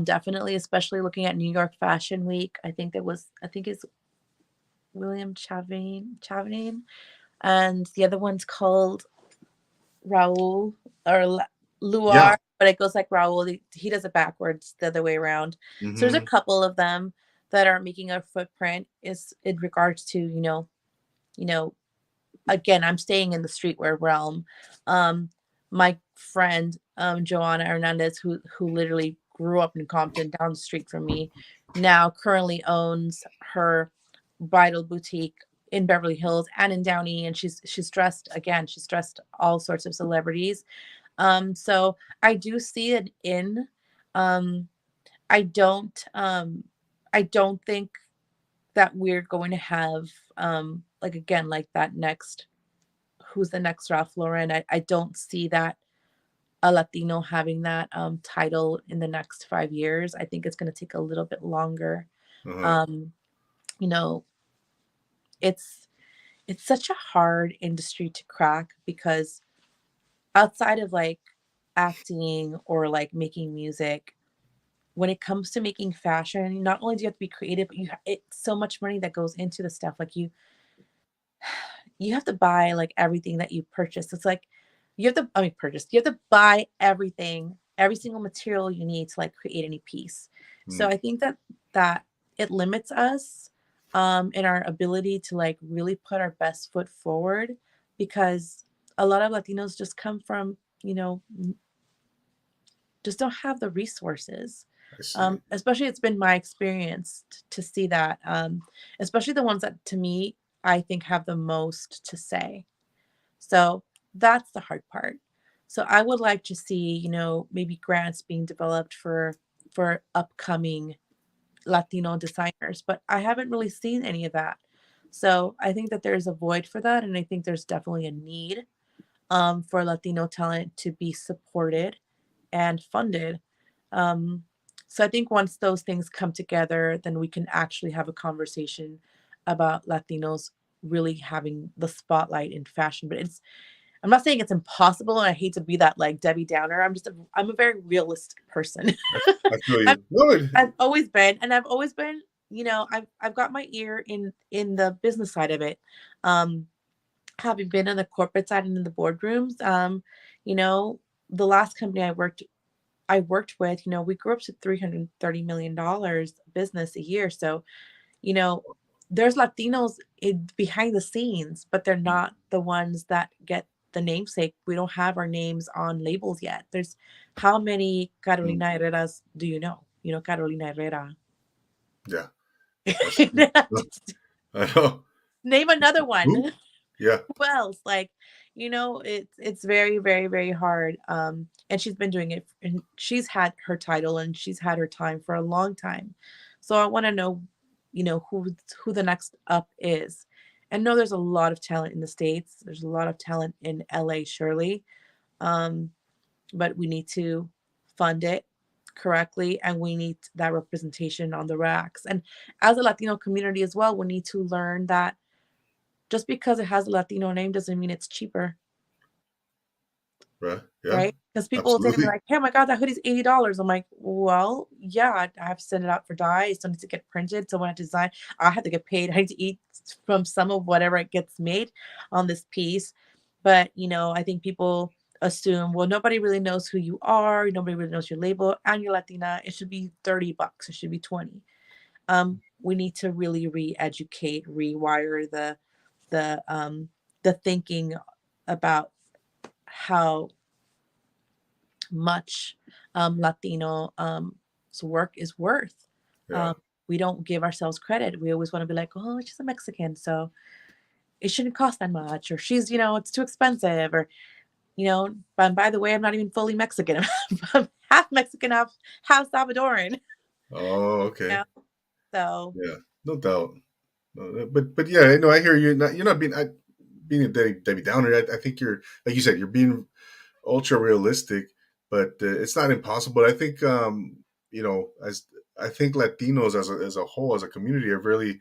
Definitely, especially looking at New York Fashion Week. I think it's William Chavin, and the other one's called Raul or Yeah. Luar, but it goes like Raul. He does it backwards, the other way around. So there's a Hmm. couple of them that are making a footprint is in regards to, you know, again, I'm staying in the streetwear realm. Um, my friend, Joanna Hernandez, who literally grew up in Compton down the street from me, now currently owns her bridal boutique in Beverly Hills and in Downey, and she's dressed all sorts of celebrities. So I do see it in. Um, I don't. I don't think that we're going to have like again like that next who's the next Ralph Lauren. I don't see that a Latino having that title in the next 5 years. I think it's going to take a little bit longer. Uh-huh. Um, you know, it's it's such a hard industry to crack because outside of like acting or like making music, when it comes to making fashion, not only do you have to be creative, but it's so much money that goes into the stuff. Like you have to buy like everything that you purchase. It's like you have to, I mean, purchase. You have to buy everything, every single material you need to like create any piece. So Mm, I think that it limits us in our ability to like really put our best foot forward because a lot of Latinos just come from, just don't have the resources. I see. Especially it's been my experience to see that, especially the ones that to me I think have the most to say. So that's the hard part. So I would like to see, maybe grants being developed for upcoming Latino designers, but I haven't really seen any of that. So I think that there's a void for that, and I think there's definitely a need for Latino talent to be supported and funded. Um, so I think once those things come together, then we can actually have a conversation about Latinos really having the spotlight in fashion. But I'm not saying it's impossible, and I hate to be that like Debbie Downer. I'm a very realistic person. I feel I've, you. No, I've always been, and I've always been, I've got my ear in the business side of it. Um, Having been on the corporate side and in the boardrooms, you know, the last company I worked with, we grew up to $330 million business a year. So, you know, there's Latinos behind the scenes, but they're not the ones that get the namesake. We don't have our names on labels yet. There's how many mm, Carolina Herreras do you know? You know Carolina Herrera. yeah, that's true. Just I know. name another one. Who? Yeah. Who else? Like, it's very, very, very hard. And she's been doing it, and she's had her title, and she's had her time for a long time. So I want to know, who the next up is. And no, there's a lot of talent in the States. There's a lot of talent in LA, surely. Um, but we need to fund it correctly, and we need that representation on the racks. And as a Latino community as well, we need to learn that just because it has a Latino name doesn't mean it's cheaper. Right. Yeah. right? Because people will say to me Absolutely. like, "Hey, my god, that hoodie's $80." I'm like, "Well, yeah, I have to send it out for dye. It still needs to get printed. Someone had to design. I have to get paid. I need to eat from some of whatever it gets made on this piece." But, I think people assume, well, nobody really knows who you are. Nobody really knows your label and you're Latina. It should be $30. It should be 20. We need to really re-educate, rewire the thinking about how much Latino work is worth. Yeah. Um, we don't give ourselves credit. We always want to be like, oh, she's a Mexican, so it shouldn't cost that much, or she's, it's too expensive, or But by the way, I'm not even fully Mexican. I'm half Mexican, half Salvadoran. Oh, okay. Yeah. So. Yeah. No doubt. No, but yeah, no, I hear you. You're not being a Debbie Downer. I think you're, like you said, you're being ultra realistic, but it's not impossible. I think as I think Latinos as a whole, as a community, are really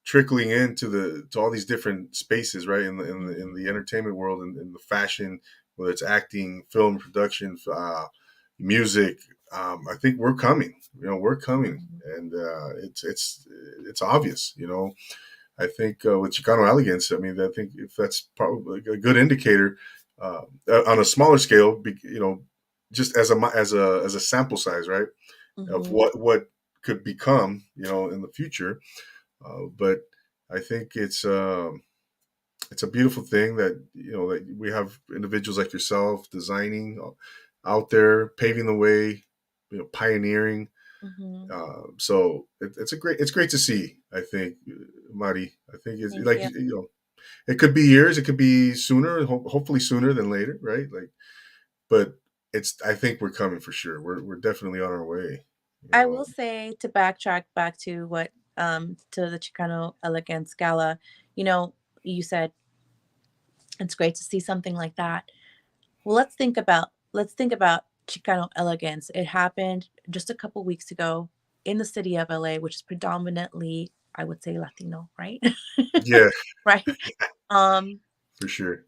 trickling into the to all these different spaces, right? In the entertainment world, and in the fashion, whether it's acting, film production, music. I think we're coming. We're coming, Mhm. and it's obvious. I think with Chicano Elegance, I mean, I think if that's probably a good indicator on a smaller scale, just as a sample size, right, of Mhm. what could become, in the future. But I think it's a beautiful thing that that we have individuals like yourself designing out there, paving the way, pioneering. Mhm. It's great to see. I think, Mari. I think it's Thank like you. it could be years, it could be sooner, hopefully sooner than later, right? Like, but it's I think we're coming for sure. We're definitely on our way. You I know. will say, to backtrack back to what to the Chicano Elegance Gala, you know, you said it's great to see something like that. Well, let's think about Chicano Elegance. It happened just a couple weeks ago in the city of LA, which is predominantly, I would say, Latino, right? Yeah, Right? Um, for sure.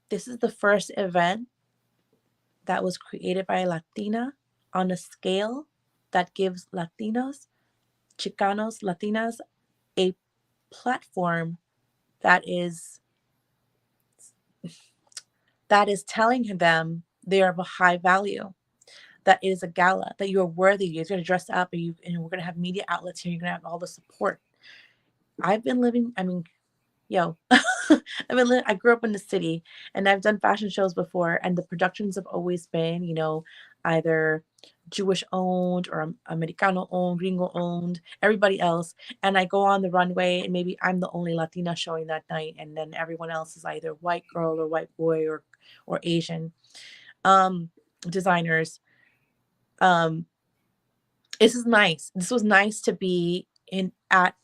this is the first event that was created by a Latina on a scale that gives Latinos, Chicanos, Latinas a platform that is telling them they are of a high value, that is a gala, that you're worthy, you're going to dress up, and we're going to have media outlets here, you're going to have all the support. I've been living, I mean, yo, I grew up in the city, and I've done fashion shows before, and the productions have always been, either Jewish owned or Americano owned, Gringo owned, everybody else. And I go on the runway, and maybe I'm the only Latina showing that night, and then everyone else is either white girl or white boy or Asian designers. Um, this is nice. This was nice to be in at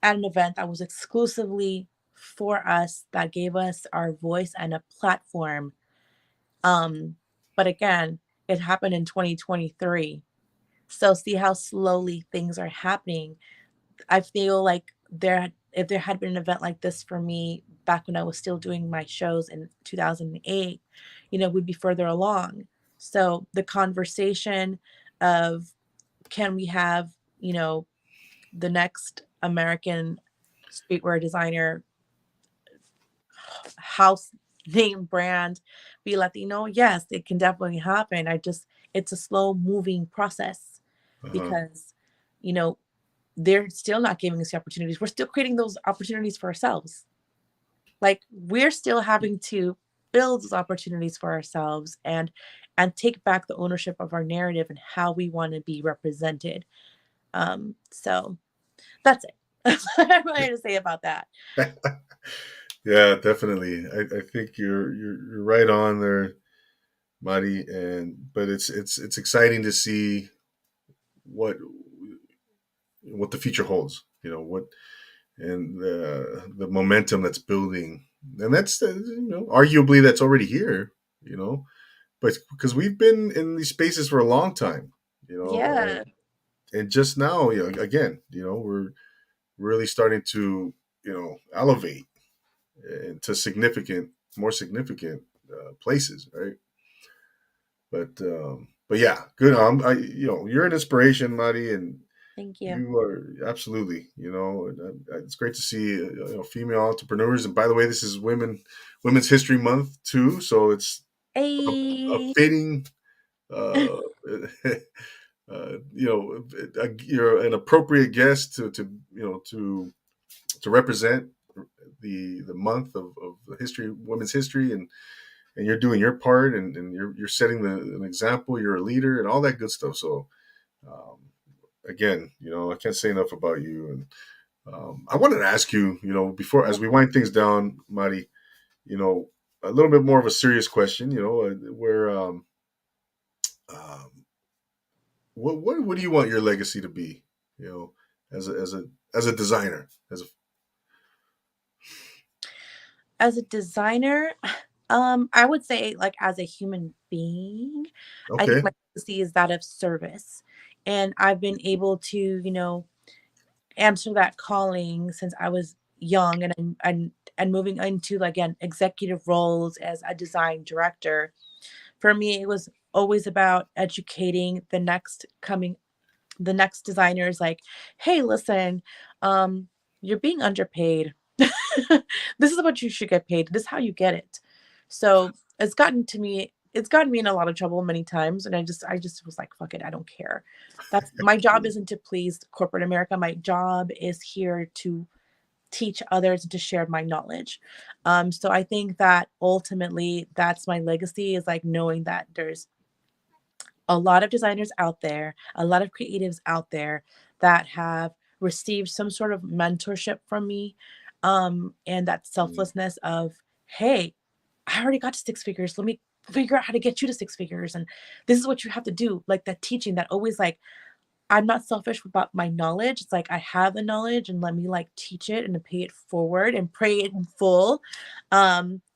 an event that was exclusively for us, that gave us our voice and a platform. Um, but again, it happened in 2023. So see how slowly things are happening. I feel like if there had been an event like this for me back when I was still doing my shows in 2008, we'd be further along. So the conversation of, can we have, the next American streetwear designer, house name brand be Latino? Yes, it can definitely happen. It's a slow moving process Uh-huh. because, you know, they're still not giving us the opportunities. We're still creating those opportunities for ourselves. Like, we're still having to build those opportunities for ourselves and take back the ownership of our narrative and how we want to be represented. So that's it. That's what I wanted to say about that. Yeah, definitely. I think you're right on there, Mari. But it's exciting to see what what the future holds. What and the momentum that's building, and that's arguably that's already here. You know, but because we've been in these spaces for a long time, Yeah. and just now, again, we're really starting to elevate into more significant places, right? But yeah, good. You're an inspiration, Mari, and Thank you. you are absolutely. It's great to see female entrepreneurs. And by the way, this is Women's History Month too, so it's a Hey. fitting. Uh, you're an appropriate guest to represent the month of the history, women's history, and you're doing your part, and you're setting an example. You're a leader, and all that good stuff. So, um, again, I can't say enough about you. And I wanted to ask you, before as we wind things down, Mari, you know, a little bit more of a serious question. Where um, what do you want your legacy to be? You know, as a designer, as a As a designer, I would say, like, as a human being, I think okay. my legacy is that of service, and I've been able to, answer that calling since I was young, and moving into, like, again, executive roles as a design director. For me, it was always about educating the next designer is like, "Hey, listen, you're being underpaid. This is what you should get paid. This is how you get it." So it's gotten me in a lot of trouble many times, and I just was like, "Fuck it, I don't care." That's my job isn't to please corporate America. My job is here to teach others and to share my knowledge. So I think that ultimately that's my legacy is like knowing that there's a lot of designers out there, a lot of creatives out there that have received some sort of mentorship from me. And that Mm, selflessness of, hey, I already got to six figures. Let me figure out how to get you to six figures. And this is what you have to do. Like that teaching that always like, I'm not selfish about my knowledge. It's like I have the knowledge and let me like teach it and pay it forward and pray it in full.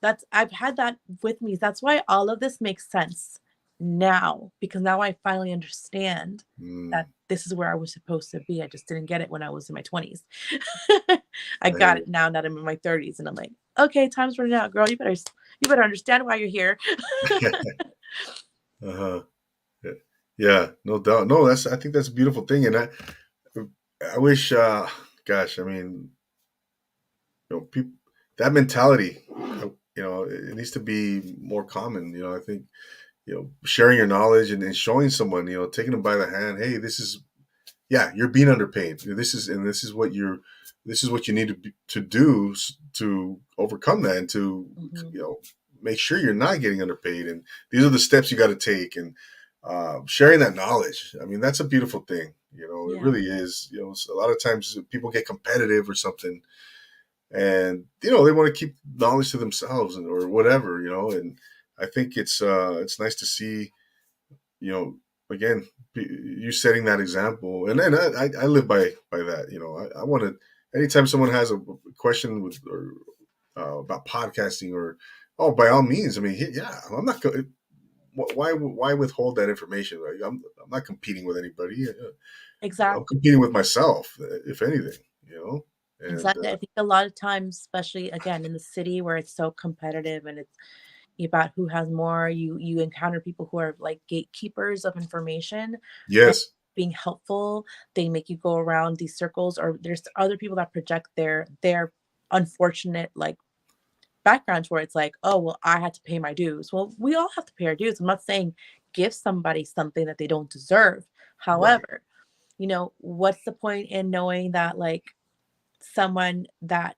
That's I've had that with me. That's why all of this makes sense now because now I finally understand that mm, this is where I was supposed to be. I just didn't get it when I was in my 20s. I I hear got it now that I'm in my 30s and I'm like, okay, time's running out, girl. You better understand why you're here. you. Uh-huh. Yeah, yeah, no doubt. No, I think that's a beautiful thing, and I wish, gosh, I mean, people that mentality, it needs to be more common. I think sharing your knowledge and showing someone, taking them by the hand. Hey, this is yeah, you're being underpaid. This is what you need to do to overcome that and to Mhm. you know make sure you're not getting underpaid. And these are the steps you got to take. And sharing that knowledge. I mean, that's a beautiful thing. It Yeah, really is. A lot of times people get competitive or something, and they want to keep knowledge to themselves or whatever. And I think it's nice to see you know, again, you setting that example, and then I live by that. I want to. Anytime someone has a question or about podcasting or by all means, I mean, yeah, I'm not going. Why withhold that information? Right? I'm not competing with anybody. I'm exactly. competing with myself, if anything. And Exactly. I think a lot of times, especially again in the city where it's so competitive and it's about who has more, you encounter people who are like gatekeepers of information and yes, being helpful. They make you go around these circles, or there's other people that project their unfortunate like backgrounds where it's like, oh well, I had to pay my dues. Well, we all have to pay our dues. I'm not saying give somebody something that they don't deserve. right. However, what's the point in knowing that like someone that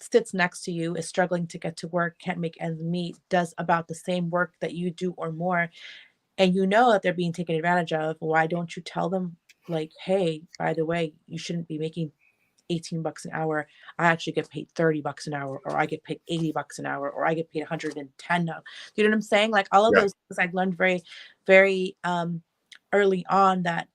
sits next to you is struggling to get to work, can't make ends meet, does about the same work that you do or more, and you know that they're being taken advantage of, why don't you tell them, like, hey, by the way, you shouldn't be making 18 bucks an hour. I actually get paid 30 bucks an hour, or I get paid 80 bucks an hour, or I get paid 110 now. You know what I'm saying? Like all of Yeah. those things I learned very, very early on that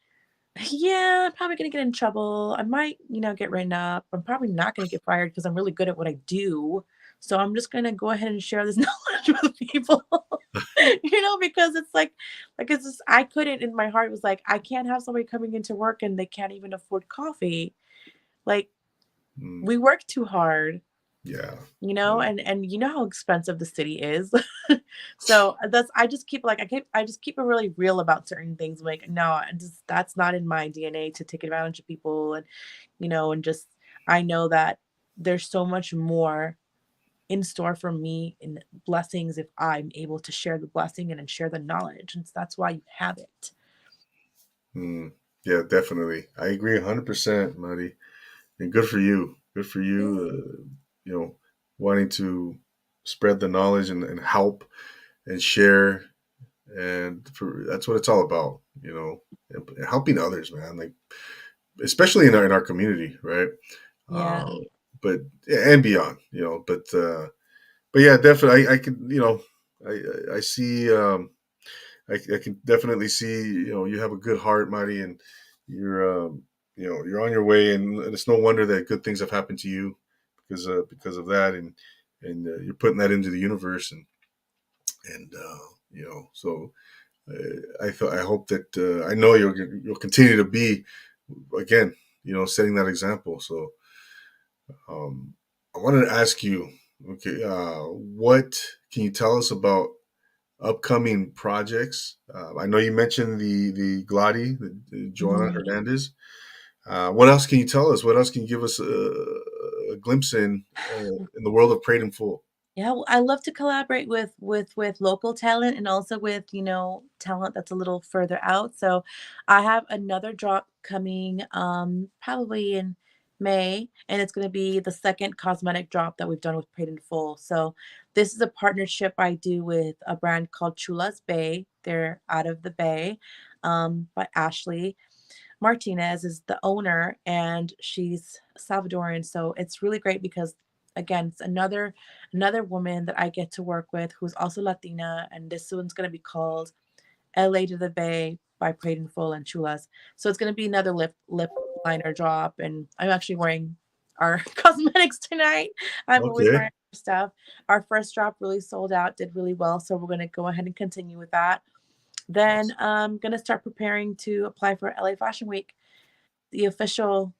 yeah, I'm probably gonna get in trouble. I might, get written up. I'm probably not gonna get fired because I'm really good at what I do. So I'm just gonna go ahead and share this knowledge with people. Because it's like it's just I couldn't in my heart was like, I can't have somebody coming into work and they can't even afford coffee. Like, Mm, we work too hard. Yeah. you know, Yeah. and you know how expensive the city is. So that's I just keep like I just keep it really real about certain things. Like, no, I just that's not in my DNA to take advantage of people and and just I know that there's so much more in store for me in blessings if I'm able to share the blessing and then share the knowledge. And so that's why you have it. Mm. Yeah, definitely. I agree 100%, Marty. And good for you. Good for you. Yay. Wanting to spread the knowledge and help and share, and that's what it's all about. And helping others, man. Like especially in our community, right? Yeah. But yeah, and beyond, but yeah, definitely. I could, I see. I can definitely see. You have a good heart, Marty, and you're on your way, and it's no wonder that good things have happened to you because of that, and you're putting that into the universe, so I hope that I know you'll continue to be again, setting that example. So um, I wanted to ask you, okay, what can you tell us about upcoming projects? I know you mentioned the Gladi, the Joanna Mhm. Hernandez. What else can you tell us? What else can you give us a glimpse in the world of Prayed in Full? Yeah, well, I love to collaborate with local talent and also with, talent that's a little further out. So I have another drop coming probably in May, and it's going to be the second cosmetic drop that we've done with Paid in Full. So this is a partnership I do with a brand called Chula's Bay. They're out of the Bay, by Ashley. Martinez is the owner and she's Salvadoran. So it's really great because again, it's another woman that I get to work with who's also Latina, and this one's gonna be called LA to the Bay by Prayed in Full and Chulas. So it's gonna be another lip liner drop, and I'm actually wearing our cosmetics tonight. I'm always Okay. wearing our stuff. Our first drop really sold out, did really well, so we're gonna go ahead and continue with that. Then Awesome. I'm gonna start preparing to apply for LA Fashion Week, the official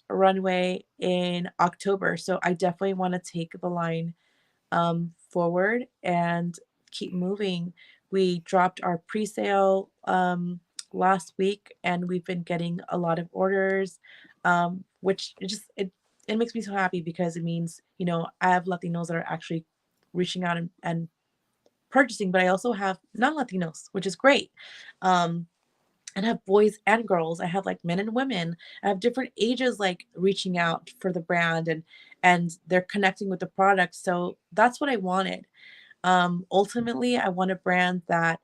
runway in October. So I definitely want to take the line forward and keep moving. We dropped our pre-sale last week, and we've been getting a lot of orders, which it makes me so happy because it means I have Latinos that are actually reaching out and purchasing, but I also have non-Latinos, which is great. Um, and I have boys and girls. I have like men and women. I have different ages like reaching out for the brand and they're connecting with the product. So that's what I wanted. Ultimately, I want a brand that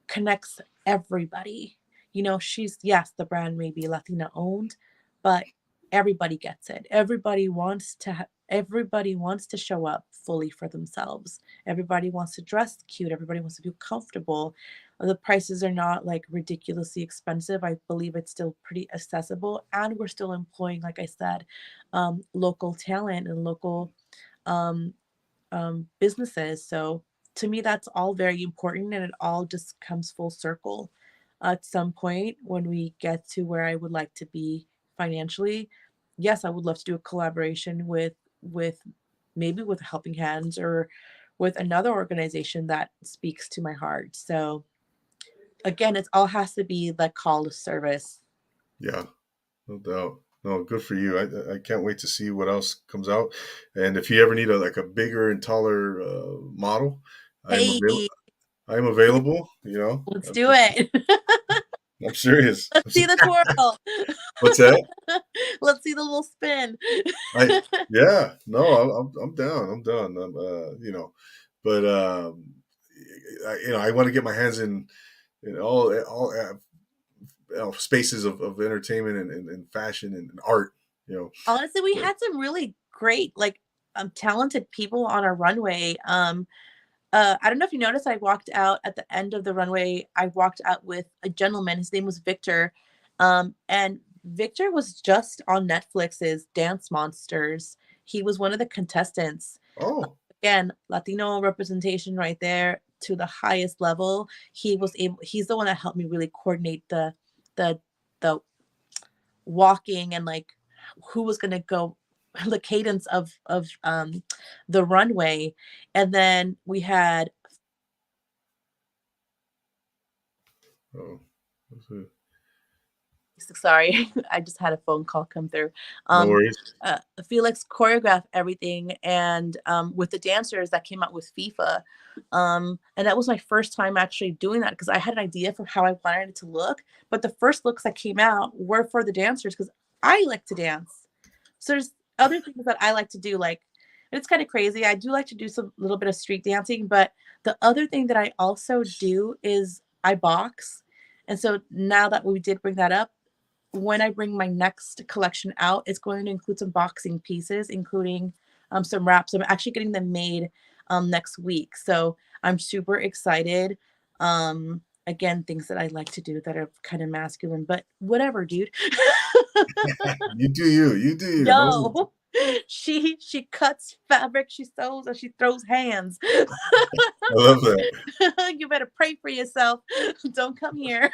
connects everybody. Yes, the brand may be Latina owned, but everybody gets it. Everybody wants to show up fully for themselves. Everybody wants to dress cute. Everybody wants to feel comfortable. The prices are not like ridiculously expensive. I believe it's still pretty accessible, and we're still employing, like I said, local talent and local um, businesses. So to me, that's all very important, and it all just comes full circle. At some point, when we get to where I would like to be financially, yes, I would love to do a collaboration with maybe with Helping Hands or with another organization that speaks to my heart. So again, it all has to be the call to service. Yeah, no doubt. No, good for you. I can't wait to see what else comes out. And if you ever need a bigger and taller model, I am available. Hey, I am available. let's do it. I'm serious. Let's see the twirl. What's that? Let's see the little spin. I Yeah, no, I'm down. I'm done. But I want to get my hands in all spaces of entertainment and fashion and art. You know, Honestly, we so had some really great, like, talented people on our runway. I don't know if you noticed, I walked out at the end of the runway. I walked out with a gentleman. His name was Victor. And Victor was just on Netflix's Dance Monsters. He was one of the contestants. oh Again, Latino representation right there to the highest level. He's the one that helped me really coordinate the the walking and like who was gonna go. the cadence of the runway, and then we had Oh, sorry, I just had a phone call come through. no Um, worries. Felix choreographed everything, and with the dancers that came out with FIFA, and that was my first time actually doing that because I had an idea for how I wanted it to look, but the first looks that came out were for the dancers because I like to dance. So there's other things that I like to do, like it's kind of crazy. I do like to do some little bit of street dancing, but the other thing that I also do is I box. And so now that we did bring that up, when I bring my next collection out, it's going to include some boxing pieces, including some wraps. I'm actually getting them made next week. So I'm super excited. Again, things that I like to do that are kind of masculine, but whatever, dude. You do you. You do you. No, Yo, she cuts fabric, she sews, and she throws hands. I love that. You better pray for yourself. Don't come here.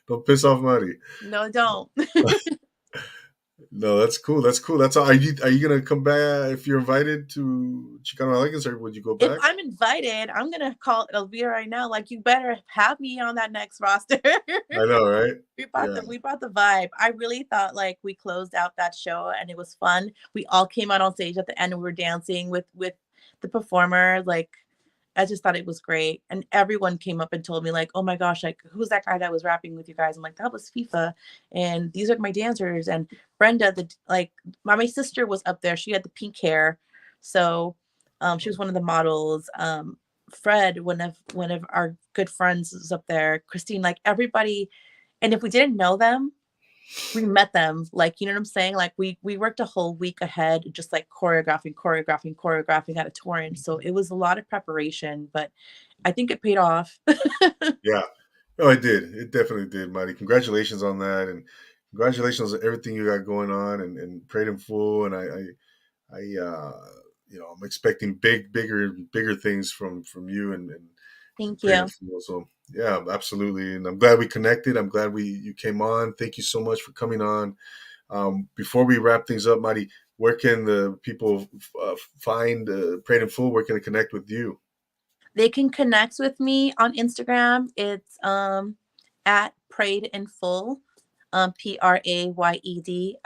Don't piss off Marty. No, don't. No, that's cool. That's cool. That's all. Are you gonna come back if you're invited to Chicano Elegance, or would you go If back? I'm invited, I'm gonna call Elvira right now. Like, you better have me on that next roster. I know, right? Yeah. We brought the vibe. I really thought like we closed out that show and it was fun. We all came out on stage at the end and we were dancing with the performer. Like, I just thought it was great. And everyone came up and told me, like, oh my gosh, like, who's that guy that was rapping with you guys? I'm like, that was FIFA. And these are my dancers. And Brenda, my sister was up there. She had the pink hair. So she was one of the models. Fred, one of our good friends, was up there. Christine, like everybody. And if we didn't know them, we met them, like, you know what I'm saying? Like we worked a whole week ahead, just like choreographing out of Torrance. So it was a lot of preparation, but I think it paid off. Yeah. No, it did. It definitely did, Marty. Congratulations on that, and congratulations on everything you got going on, and Prayed in Full. And I'm expecting bigger things from you and Thank Prayed in you. Full. So yeah, absolutely. And I'm glad we connected. I'm glad you came on. Thank you so much for coming on. Before we wrap things up, Marty, where can the people find Prayed in Full? Where can they connect with you? They can connect with me on Instagram. It's at Prayed in Full, PRAYEDINFULL.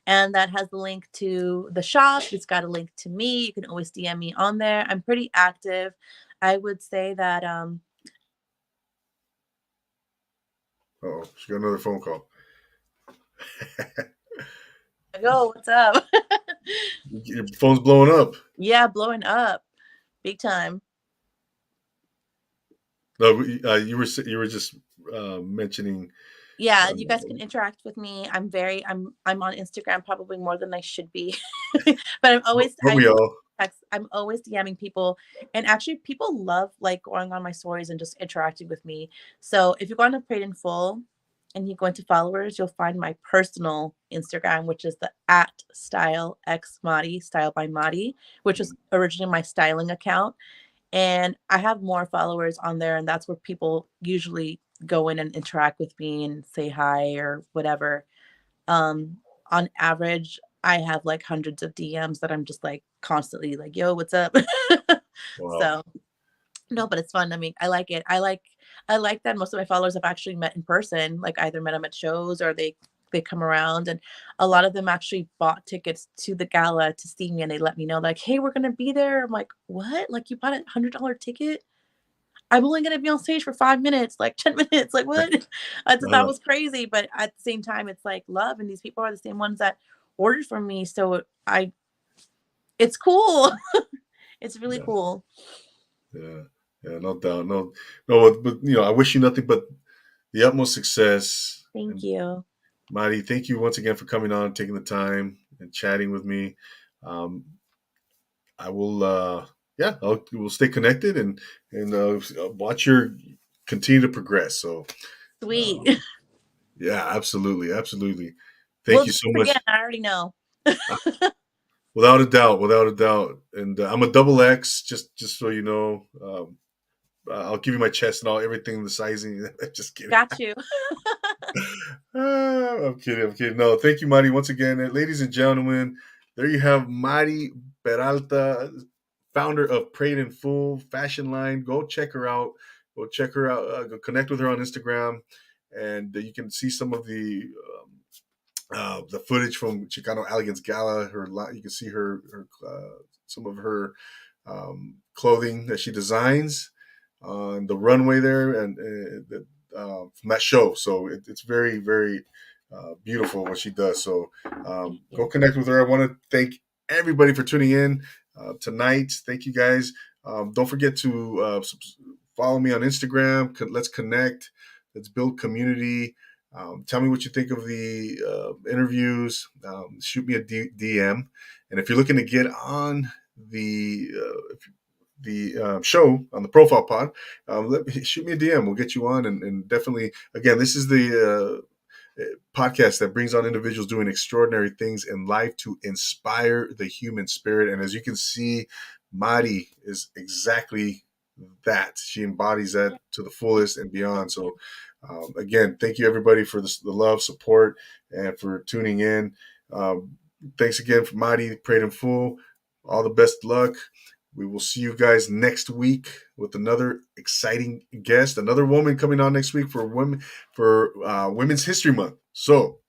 And that has the link to the shop. It's got a link to me. You can always DM me on there. I'm pretty active. I would say that Oh, she got another phone call. Yo, what's up? Your phone's blowing up. Yeah, blowing up big time. No, you were just mentioning. Yeah, you guys can Um, interact with me. I'm on Instagram probably more than I should be. But I'm always but we all. I'm always DMing people, and actually people love like going on my stories and just interacting with me. So if you go on to Paid in Full and you go into followers, you'll find my personal Instagram, which is the at style x Madi, style by Madi, which was originally my styling account. And I have more followers on there, and that's where people usually go in and interact with me and say hi or whatever. Um, on average, I have like hundreds of DMs that I'm just like constantly like, "Yo, what's up?" Wow. So no, but it's fun. I mean, I like it. I like that most of my followers have actually met in person, like either met them at shows or they come around, and a lot of them actually bought tickets to the gala to see me, and they let me know like, "Hey, we're gonna be there." I'm like, "What? Like you bought $100 ticket? I'm only gonna be on stage for 5 minutes, like 10 minutes. Like what?" I just thought it Uh, was crazy, but at the same time, it's like love, and these people are the same ones that ordered from me, so it's cool. It's really yeah, cool. yeah, yeah. No doubt. No, no. But I wish you nothing but the utmost success. Thank And you. Marty, thank you once again for coming on, taking the time and chatting with me. Um, I will. Yeah, we'll stay connected and watch your continue to progress. So, Sweet. um, yeah, absolutely, absolutely. Thank We'll you do so this much. again, I already know. Without a doubt, without a doubt. And I'm a double X, just so you know. I'll give you my chest and all everything, the sizing. Just kidding. Got you. I'm kidding. I'm kidding. No, thank you, Mari, once again. Ladies and gentlemen, there you have Mari Peralta, founder of Prayed in Full Fashion Line. Go check her out. Go check her out. Go connect with her on Instagram. And you can see some of the footage from Chicano Elegance Gala. You can see her some of her clothing that she designs on the runway there, and from that show. So it's very, very beautiful what she does. So Thank go you. connect with her. I want to thank everybody for tuning in tonight. Thank you guys. Don't forget to follow me on Instagram. Let's connect. Let's build community. Tell me what you think of the interviews. Shoot me a DM. And if you're looking to get on the show on the profile pod, shoot me a DM. We'll get you on, and definitely, again, this is the podcast that brings on individuals doing extraordinary things in life to inspire the human spirit. And as you can see, Mari is exactly that. She embodies that Yeah. to the fullest and Thank beyond. you. So, again, thank you everybody for the love, support, and for tuning in. Um, Thanks again for Mari, Prayed in Full. All the best luck. We will see you guys next week with another exciting guest, another woman coming on next week for Women's History Month. So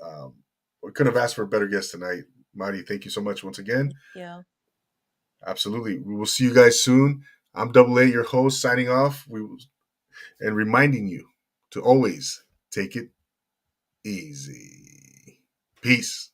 um, we couldn't have asked for a better guest tonight. Marty, thank you so much once again. Thank you. Absolutely. We will see you guys soon. I'm Double A, your host, signing off. And reminding you to always take it easy. Peace.